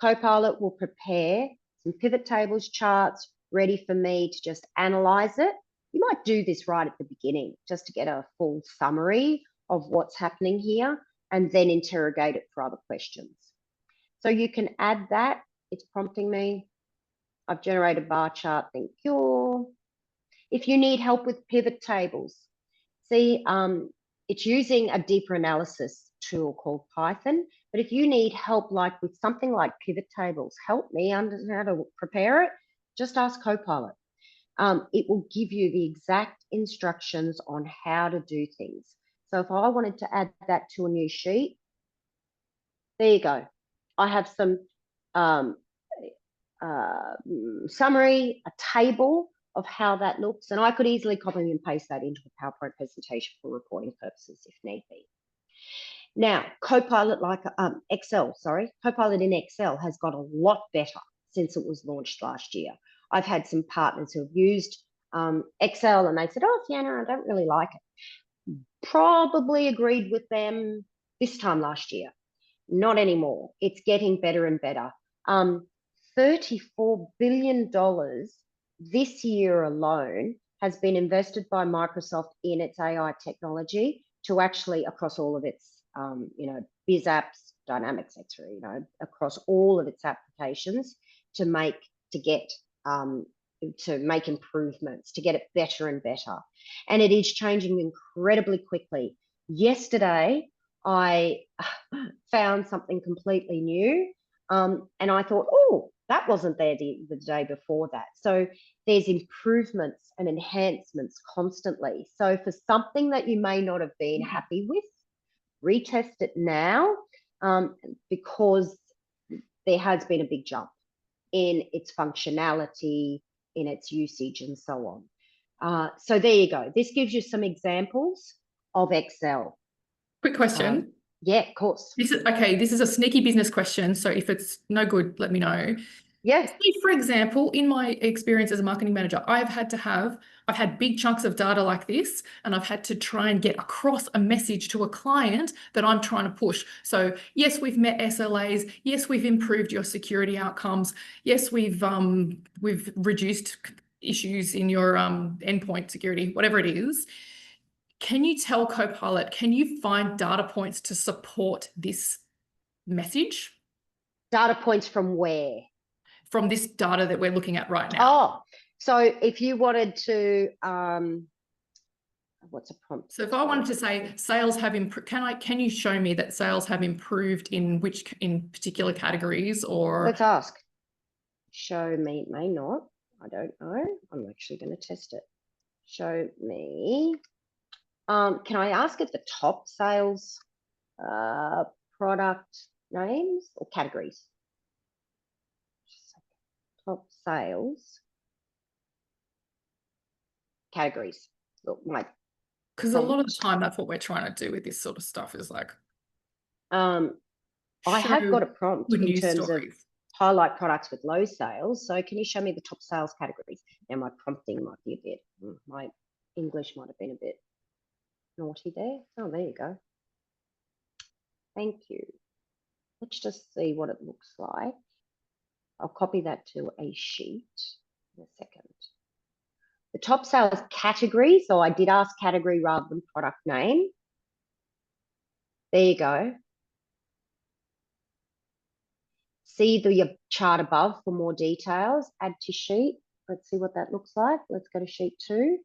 [SPEAKER 2] Copilot will prepare some pivot tables, charts, ready for me to just analyze it. You might do this right at the beginning just to get a full summary of what's happening here. and then interrogate it for other questions. So you can add that. It's prompting me. I've generated a bar chart. Thank you. If you need help with pivot tables, see, it's using a deeper analysis tool called Python. But if you need help like with something like pivot tables, help me understand how to prepare it, just ask Copilot. It will give you the exact instructions on how to do things. So if I wanted to add that to a new sheet, there you go. I have some summary, a table of how that looks, and I could easily copy and paste that into a PowerPoint presentation for reporting purposes if need be. Now, Copilot Copilot in Excel has got a lot better since it was launched last year. I've had some partners who have used Excel and they said, oh, Fiona, I don't really like it. Probably agreed with them this time last year. Not anymore. It's getting better and better. $34 billion this year alone has been invested by Microsoft in its AI technology to actually across all of its, biz apps, Dynamics, etc., across all of its applications to make improvements, to get it better and better. And it is changing incredibly quickly. Yesterday, I found something completely new, and I thought, oh, that wasn't there the day before that. So there's improvements and enhancements constantly. So for something that you may not have been happy with, retest it now, because there has been a big jump in its functionality, in its usage, and so on. So there you go. This gives you some examples of Excel.
[SPEAKER 1] Quick question.
[SPEAKER 2] Yeah, of course.
[SPEAKER 1] This is a sneaky business question. So if it's no good, let me know.
[SPEAKER 2] Yes.
[SPEAKER 1] For example, in my experience as a marketing manager, I've had big chunks of data like this, and I've had to try and get across a message to a client that I'm trying to push. So yes, we've met SLAs. Yes, we've improved your security outcomes. Yes, we've reduced issues in your endpoint security, whatever it is. Can you tell Copilot, can you find data points to support this message?
[SPEAKER 2] Data points from where?
[SPEAKER 1] From this data that we're looking at right now.
[SPEAKER 2] Oh, so if you wanted to, what's a prompt?
[SPEAKER 1] So if I wanted to say sales have improved, can you show me that sales have improved in particular categories, or?
[SPEAKER 2] Let's ask. Show me, may not. I don't know. I'm actually going to test it. Show me. Can I ask at the top sales product names or categories? Top sales categories.
[SPEAKER 1] Because a lot of the time that's what we're trying to do with this sort of stuff is like,
[SPEAKER 2] I have got a prompt in terms of highlight products with low sales. So can you show me the top sales categories? Now my prompting might be a bit, my English might have been a bit naughty there. Oh, there you go. Thank you. Let's just see what it looks like. I'll copy that to a sheet in a second. The top sales category. So I did ask category rather than product name. There you go. See the chart above for more details. Add to sheet. Let's see what that looks like. Let's go to sheet 2.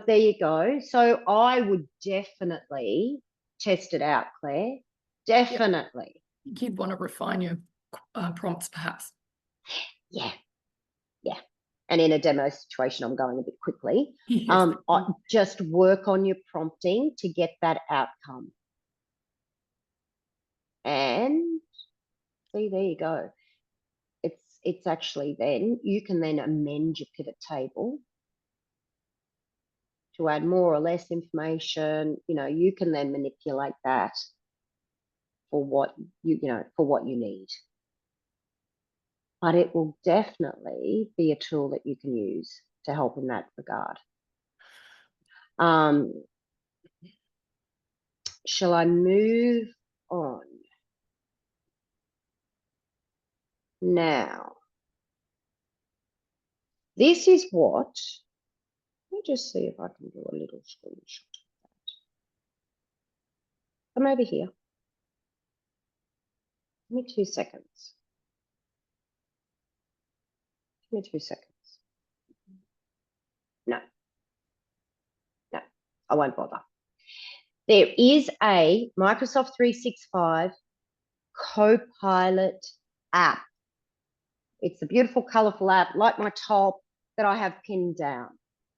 [SPEAKER 2] There you go. So I would definitely test it out, Claire. Definitely.
[SPEAKER 1] Yep. You'd want to refine your prompts, perhaps.
[SPEAKER 2] Yeah. Yeah. And in a demo situation, I'm going a bit quickly.
[SPEAKER 1] Yes.
[SPEAKER 2] Just work on your prompting to get that outcome. And see, there you go. It's actually then, you can then amend your pivot table to add more or less information. You can then manipulate that for what you need. But it will definitely be a tool that you can use to help in that regard. Shall I move on? Now, this is what, let me just see if I can do a little screenshot of that. Come over here. Give me 2 seconds. Give me 2 seconds. No, I won't bother. There is a Microsoft 365 Copilot app. It's a beautiful, colorful app like my top that I have pinned down,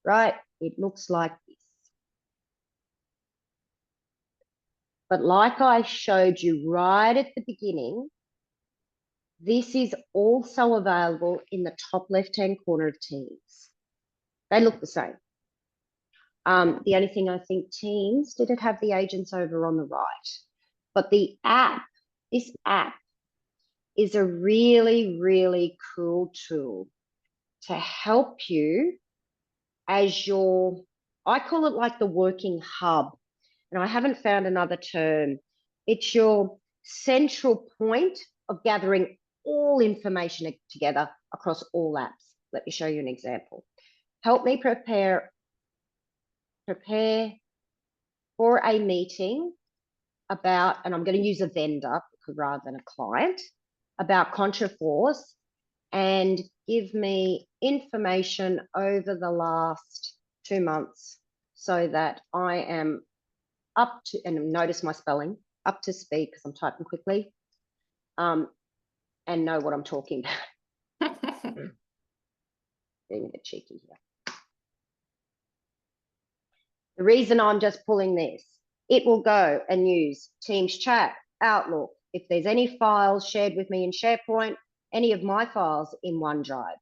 [SPEAKER 2] right? It looks like this. But like I showed you right at the beginning, this is also available in the top left-hand corner of Teams. They look the same. The only thing I think Teams didn't have the agents over on the right. But the app, this app is a really, really cool tool to help you as your, I call it like the working hub. And I haven't found another term. It's your central point of gathering all information together across all apps. Let me show you an example. Help me prepare for a meeting about, and I'm going to use a vendor rather than a client, about Contraforce, and give me information over the last 2 months so that I am up to, and notice my spelling, up to speed because I'm typing quickly, and know what I'm talking about. Being a bit cheeky here. The reason I'm just pulling this, it will go and use Teams chat, Outlook, if there's any files shared with me in SharePoint, any of my files in OneDrive,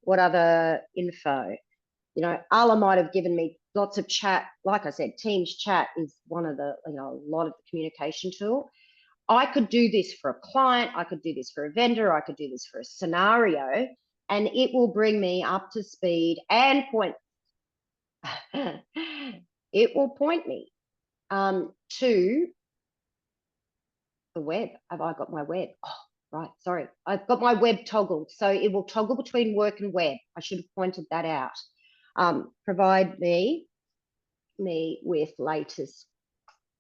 [SPEAKER 2] what other info, you know, Ala might have given me lots of chat. Like I said, Teams chat is one of the, you know, a lot of the communication tool. I could do this for a client. I could do this for a vendor. I could do this for a scenario, and it will bring me up to speed and point. It will point me to the web. Have I got my web? Oh, right. Sorry. I've got my web toggled. So it will toggle between work and web. I should have pointed that out. Provide me with latest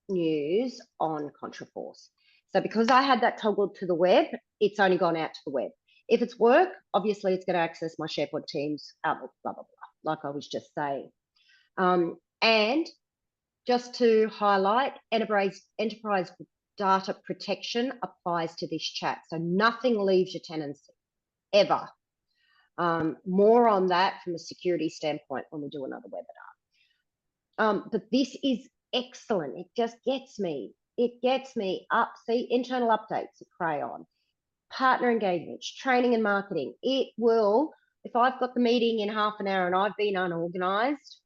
[SPEAKER 2] news on Contraforce. So because I had that toggled to the web, it's only gone out to the web. If it's work, obviously it's going to access my SharePoint, Teams, Outlook, blah, blah, blah, like I was just saying. And just to highlight, enterprise data protection applies to this chat. So nothing leaves your tenancy, ever. More on that from a security standpoint when we do another webinar. But this is excellent. It just gets me. It gets me up. See, internal updates at Crayon, partner engagements, training and marketing. It will, if I've got the meeting in half an hour and I've been unorganized,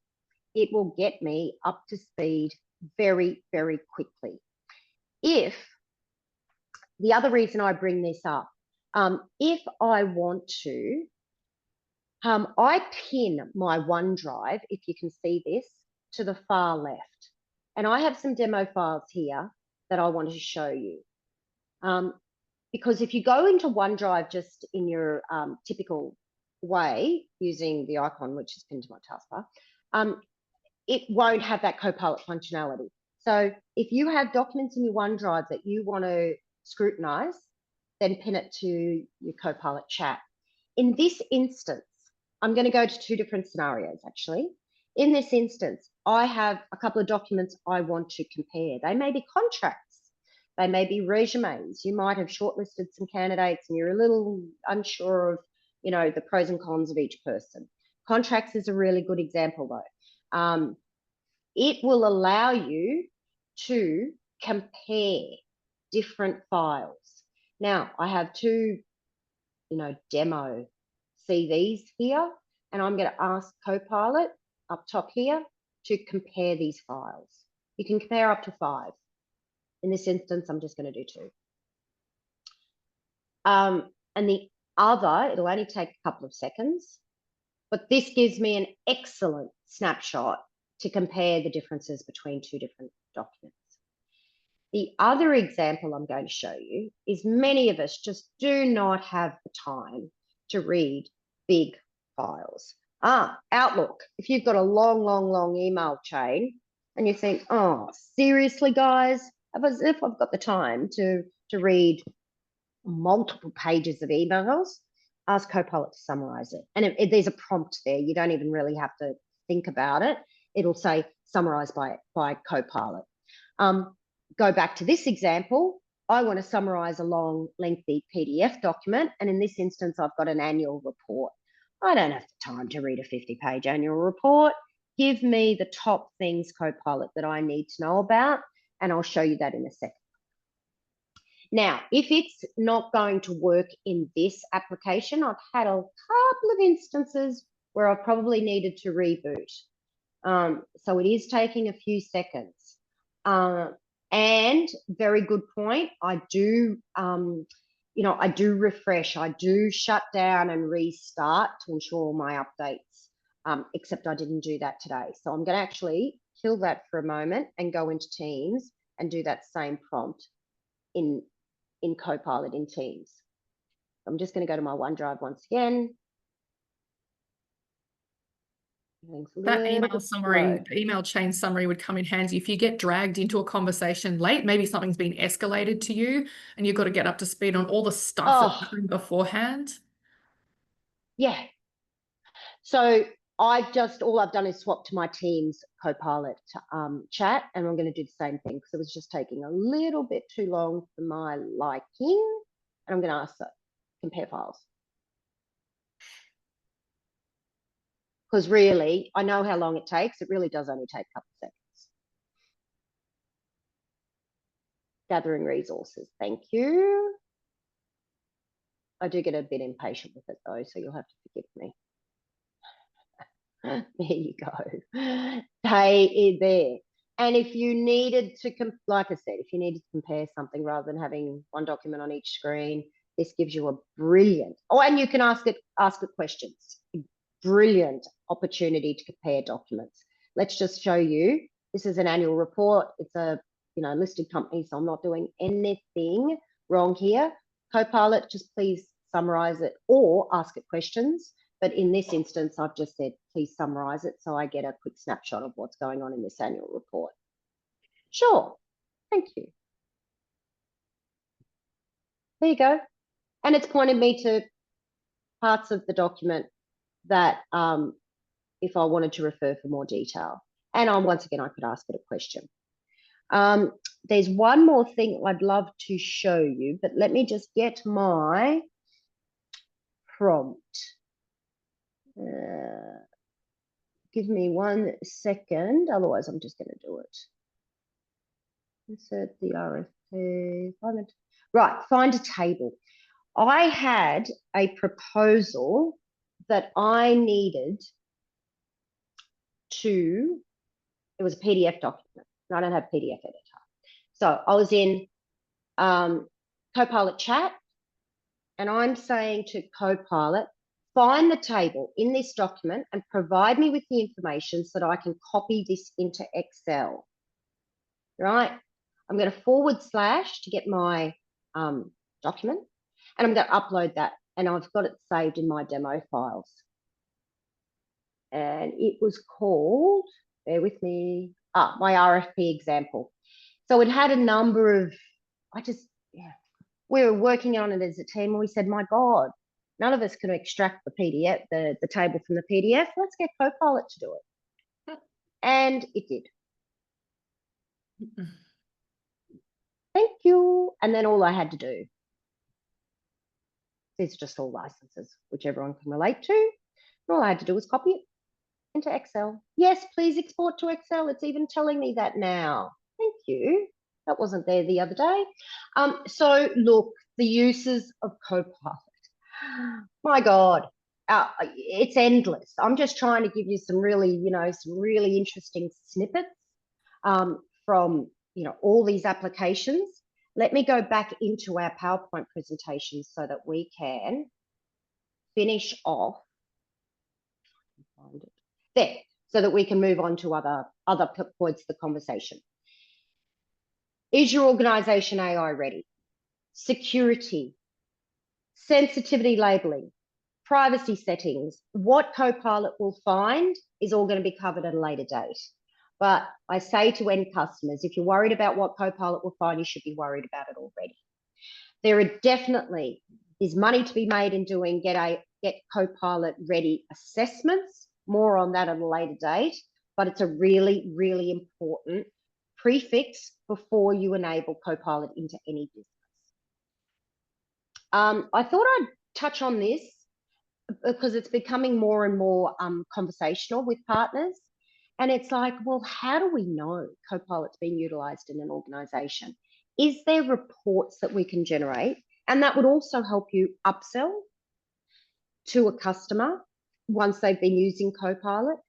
[SPEAKER 2] it will get me up to speed very, very quickly. If the other reason I bring this up, if I want to, I pin my OneDrive, if you can see this, to the far left. And I have some demo files here that I want to show you. Because if you go into OneDrive just in your typical way, using the icon, which is pinned to my taskbar, it won't have that Copilot functionality. So if you have documents in your OneDrive that you want to scrutinize, then pin it to your Copilot chat. In this instance, I'm going to go to 2 different scenarios, actually. In this instance, I have a couple of documents I want to compare. They may be contracts. They may be resumes. You might have shortlisted some candidates and you're a little unsure of, you know, the pros and cons of each person. Contracts is a really good example, though. It will allow you to compare different files. Now, I have 2, you know, demo CVs here, and I'm going to ask Copilot up top here to compare these files. You can compare up to 5. In this instance, I'm just going to do 2. And the other, it'll only take a couple of seconds, but this gives me an excellent snapshot to compare the differences between 2 different documents. The other example I'm going to show you is many of us just do not have the time to read big files. Outlook. If you've got a long email chain, And you think, oh, seriously, guys? As if I've got the time to read multiple pages of emails, ask Copilot to summarize it. And there's a prompt there. You don't even really have to think about it. It'll say summarized by Copilot. Go back to this example. I want to summarize a long, lengthy PDF document. And in this instance, I've got an annual report. I don't have the time to read a 50-page annual report. Give me the top things, Copilot, that I need to know about, and I'll show you that in a second. Now, if it's not going to work in this application, I've had a couple of instances where I probably needed to reboot. So it is taking a few seconds. And very good point. I do, I do refresh. I do shut down and restart to ensure all my updates, except I didn't do that today. So I'm going to actually kill that for a moment and go into Teams and do that same prompt in Copilot in Teams. I'm just going to go to my OneDrive once again.
[SPEAKER 1] That email summary, the email chain summary would come in handy if you get dragged into a conversation late. Maybe something's been escalated to you and you've got to get up to speed on all the stuff that happened beforehand.
[SPEAKER 2] Yeah. So all I've done is swap to my Teams Copilot chat, and I'm going to do the same thing because it was just taking a little bit too long for my liking. And I'm going to ask that, compare files. Because really, I know how long it takes. It really does only take a couple of seconds. Gathering resources. Thank you. I do get a bit impatient with it though, so you'll have to forgive me. There you go. Hey, there. And if you needed to, like I said, if you needed to compare something rather than having one document on each screen, this gives you a brilliant, and you can ask it questions. Brilliant opportunity to compare documents. Let's just show you. This is an annual report. It's a listed company, so I'm not doing anything wrong here. Copilot, just please summarize it or ask it questions. But in this instance, I've just said, please summarize it so I get a quick snapshot of what's going on in this annual report. Sure. Thank you. There you go. And it's pointed me to parts of the document that if I wanted to refer for more detail. And once again, I could ask it a question. There's one more thing I'd love to show you, but let me just get my prompt. Give me 1 second, otherwise I'm just going to do it. Insert the RFP. Right, find a table. I had a proposal that I needed to, it was a PDF document. I don't have PDF editor. So I was in Copilot chat, and I'm saying to Copilot, find the table in this document and provide me with the information so that I can copy this into Excel. Right? I'm going to / to get my document, and I'm going to upload that, and I've got it saved in my demo files. And it was called, bear with me, my RFP example. So it had a number of, we were working on it as a team, and we said, my God, none of us can extract the PDF, the table from the PDF. Let's get Copilot to do it. And it did. Thank you. And then all I had to do, these are just all licenses, which everyone can relate to. And all I had to do was copy it into Excel. Yes, please export to Excel. It's even telling me that now. Thank you. That wasn't there the other day. So look, the uses of Copilot. My God, it's endless. I'm just trying to give you some really, some really interesting snippets from, all these applications. Let me go back into our PowerPoint presentation so that we can finish off. Find it. There, so that we can move on to other points of the conversation. Is your organization AI ready? Security, sensitivity labeling, privacy settings. What Copilot will find is all going to be covered at a later date. But I say to end customers, if you're worried about what Copilot will find, you should be worried about it already. There are definitely is money to be made in doing get Copilot ready assessments. More on that at a later date, but it's a really, really important prefix before you enable Copilot into any business. I thought I'd touch on this because it's becoming more and more conversational with partners. And it's like, well, how do we know Copilot's being utilized in an organization? Is there reports that we can generate? And that would also help you upsell to a customer once they've been using Copilot,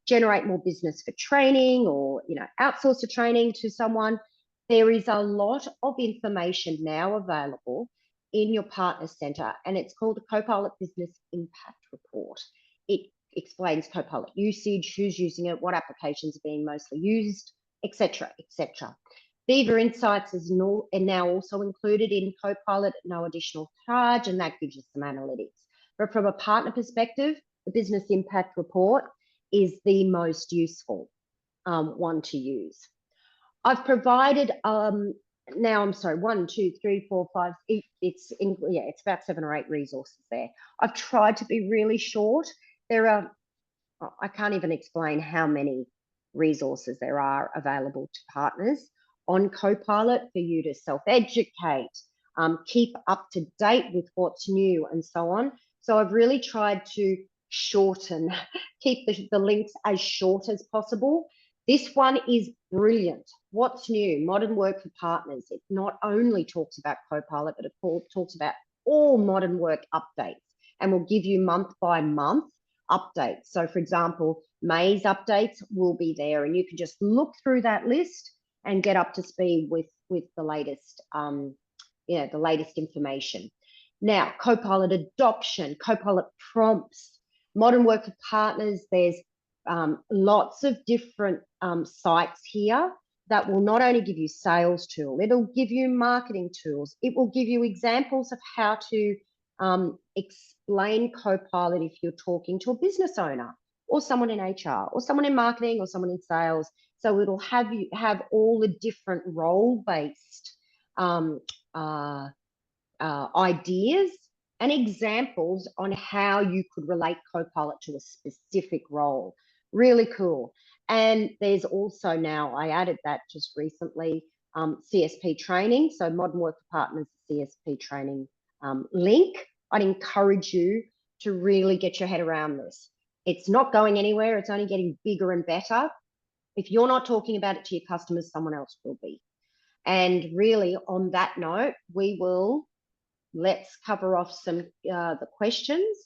[SPEAKER 2] generate more business for training, or outsource the training to someone. There is a lot of information now available in your partner center, and it's called a Copilot Business Impact Report. It explains Copilot usage, who's using it, what applications are being mostly used, etc., etc. Viva Insights is now also included in Copilot at no additional charge, and that gives you some analytics. But from a partner perspective, the Business Impact Report is the most useful one to use. I've provided now, I'm sorry, 1, 2, 3, 4, 5. It's about 7 or 8 resources there. I've tried to be really short. There are, I can't even explain how many resources there are available to partners on Copilot for you to self-educate, keep up to date with what's new, and so on. So I've really tried to shorten, keep the links as short as possible. This one is brilliant. What's new? Modern work for partners. It not only talks about Copilot, but it talks about all modern work updates, and will give you month by month updates. So for example, May's updates will be there, and you can just look through that list and get up to speed with the latest, the latest information. Now, Copilot adoption, Copilot prompts, modern work for partners. There's lots of different sites here that will not only give you sales tool, it'll give you marketing tools. It will give you examples of how to explain Copilot if you're talking to a business owner or someone in HR or someone in marketing or someone in sales. So it'll have you have all the different role-based ideas and examples on how you could relate Copilot to a specific role. Really cool. And there's also now, I added that just recently, CSP training. So Modern Work for Partners CSP training link. I'd encourage you to really get your head around this. It's not going anywhere. It's only getting bigger and better. If you're not talking about it to your customers, someone else will be. And really, on that note, let's cover off some the questions.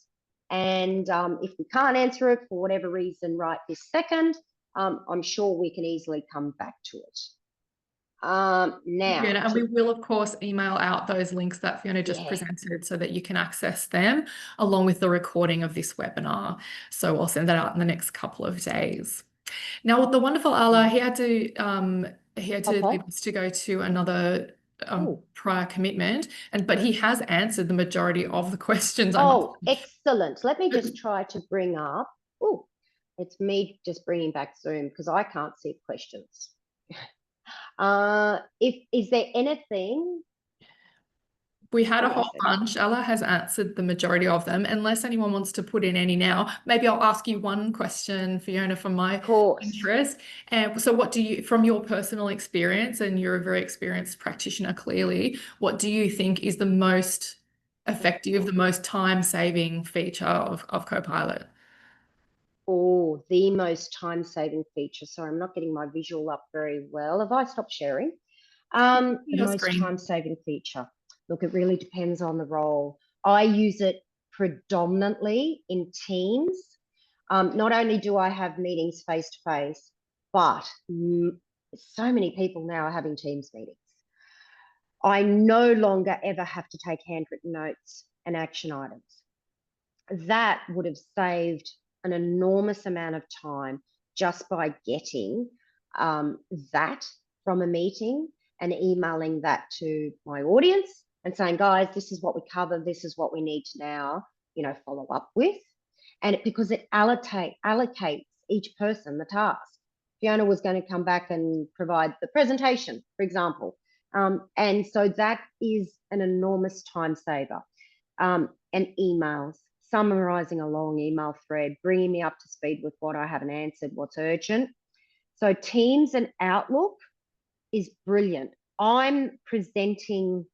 [SPEAKER 2] And if we can't answer it for whatever reason right this second, I'm sure we can easily come back to it. Now,
[SPEAKER 1] Fiona, and we will, of course, email out those links that Fiona just presented so that you can access them along with the recording of this webinar. So I'll send that out in the next couple of days. Now, the wonderful Ala, he had to leave us to go to another prior commitment, but he has answered the majority of the questions.
[SPEAKER 2] Oh, excellent. Let me just try to bring up. Oh, it's me just bringing back Zoom because I can't see questions. Is there anything?
[SPEAKER 1] We had a whole bunch. Ella has answered the majority of them. Unless anyone wants to put in any now, maybe I'll ask you one question, Fiona, from my interest. And so what do you, from your personal experience, and you're a very experienced practitioner clearly, what do you think is the most effective, the most time-saving feature of Copilot?
[SPEAKER 2] Oh, the most time-saving feature. Sorry, I'm not getting my visual up very well. Have I stopped sharing? The most time-saving feature. Look, it really depends on the role. I use it predominantly in Teams. Not only do I have meetings face-to-face, but so many people now are having Teams meetings. I no longer ever have to take handwritten notes and action items. That would have saved an enormous amount of time just by getting that from a meeting and emailing that to my audience and saying, guys, this is what we covered, this is what we need to now, follow up with. And because it allocates each person the task. Fiona was going to come back and provide the presentation, for example. And so that is an enormous time saver. And emails, summarizing a long email thread, bringing me up to speed with what I haven't answered, what's urgent. So Teams and Outlook is brilliant. I'm presenting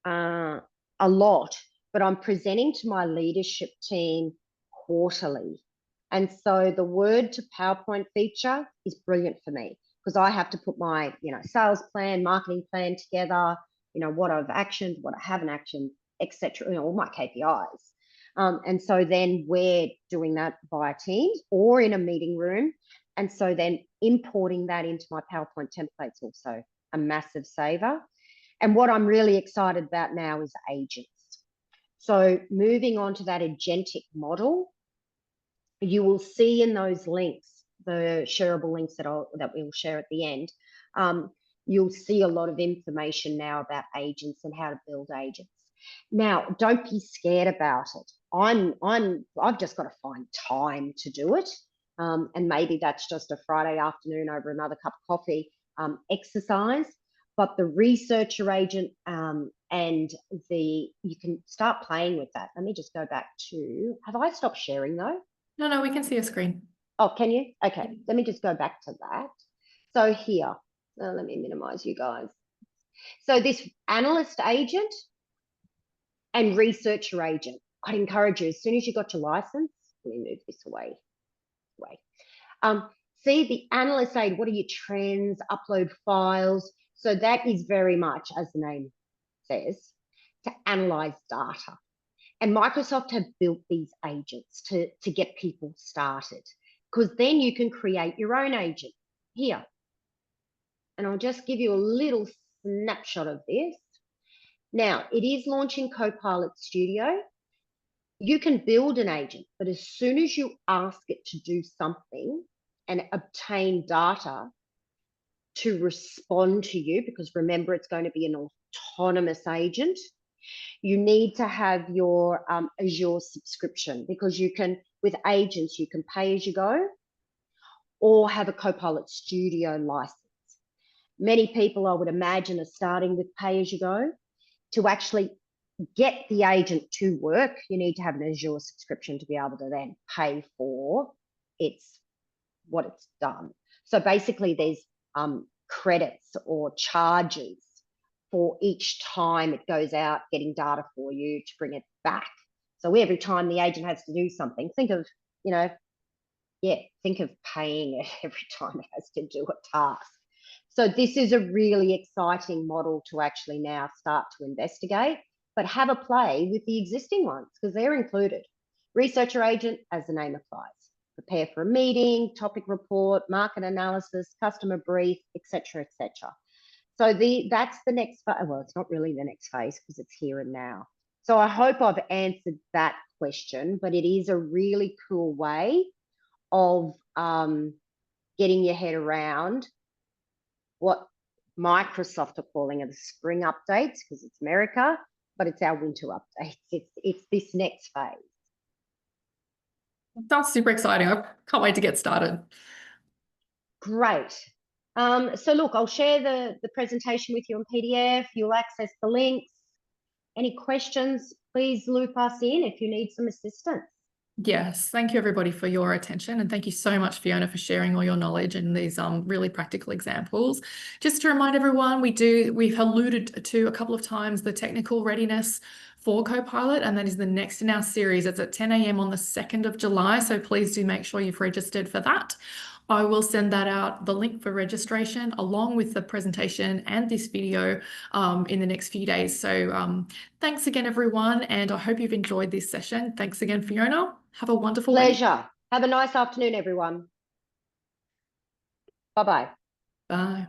[SPEAKER 2] a lot, but I'm presenting to my leadership team quarterly. And so the Word to PowerPoint feature is brilliant for me because I have to put my, sales plan, marketing plan together, what I've actioned, what I haven't actioned, etc. All my KPIs. And so then we're doing that via Teams or in a meeting room. And so then importing that into my PowerPoint templates also a massive saver. And what I'm really excited about now is agents. So moving on to that agentic model, you will see in those links, the shareable links that we'll share at the end, you'll see a lot of information now about agents and how to build agents. Now, don't be scared about it. I've just got to find time to do it. And maybe that's just a Friday afternoon over another cup of coffee exercise. But the researcher agent and you can start playing with that. Let me just go back to, have I stopped sharing though?
[SPEAKER 1] No, we can see a screen.
[SPEAKER 2] Oh, can you? Okay, let me just go back to that. So here, let me minimize you guys. So this analyst agent and researcher agent, I'd encourage you, as soon as you got your license, let me move this away. See the analyst aid, what are your trends, upload files. So that is very much, as the name says, to analyze data. And Microsoft have built these agents to get people started, because then you can create your own agent here. And I'll just give you a little snapshot of this. Now, it is launching Copilot Studio. You can build an agent, but as soon as you ask it to do something and obtain data to respond to you, because remember, it's going to be an autonomous agent, you need to have your Azure subscription, because you can, with agents, you can pay as you go or have a Copilot Studio license. Many people, I would imagine, are starting with pay as you go. To actually get the agent to work, you need to have an Azure subscription to be able to then pay for what it's done. So basically there's credits or charges for each time it goes out getting data for you to bring it back. So every time the agent has to do something, think of paying it every time it has to do a task. So this is a really exciting model to actually now start to investigate, but have a play with the existing ones because they're included. Researcher agent, as the name applies. Prepare for a meeting, topic report, market analysis, customer brief, etc., etc. So that's the next phase. Well, it's not really the next phase because it's here and now. So I hope I've answered that question, but it is a really cool way of getting your head around what Microsoft are calling it the spring updates, because it's America, but it's our winter updates. It's this next phase.
[SPEAKER 1] Sounds super exciting. I can't wait to get started.
[SPEAKER 2] Great. So look, I'll share the presentation with you in PDF. You'll access the links. Any questions, please loop us in if you need some assistance.
[SPEAKER 1] Yes, thank you everybody for your attention, and thank you so much, Fiona, for sharing all your knowledge and these really practical examples. Just to remind everyone, we've alluded to a couple of times the technical readiness for Copilot, and that is the next in our series. It's at 10 a.m. on the 2nd of July, so please do make sure you've registered for that. I will send that out, the link for registration, along with the presentation and this video in the next few days. So thanks again, everyone, and I hope you've enjoyed this session. Thanks again, Fiona. Have a wonderful
[SPEAKER 2] pleasure. Have a nice afternoon, everyone. Bye-bye.
[SPEAKER 1] Bye.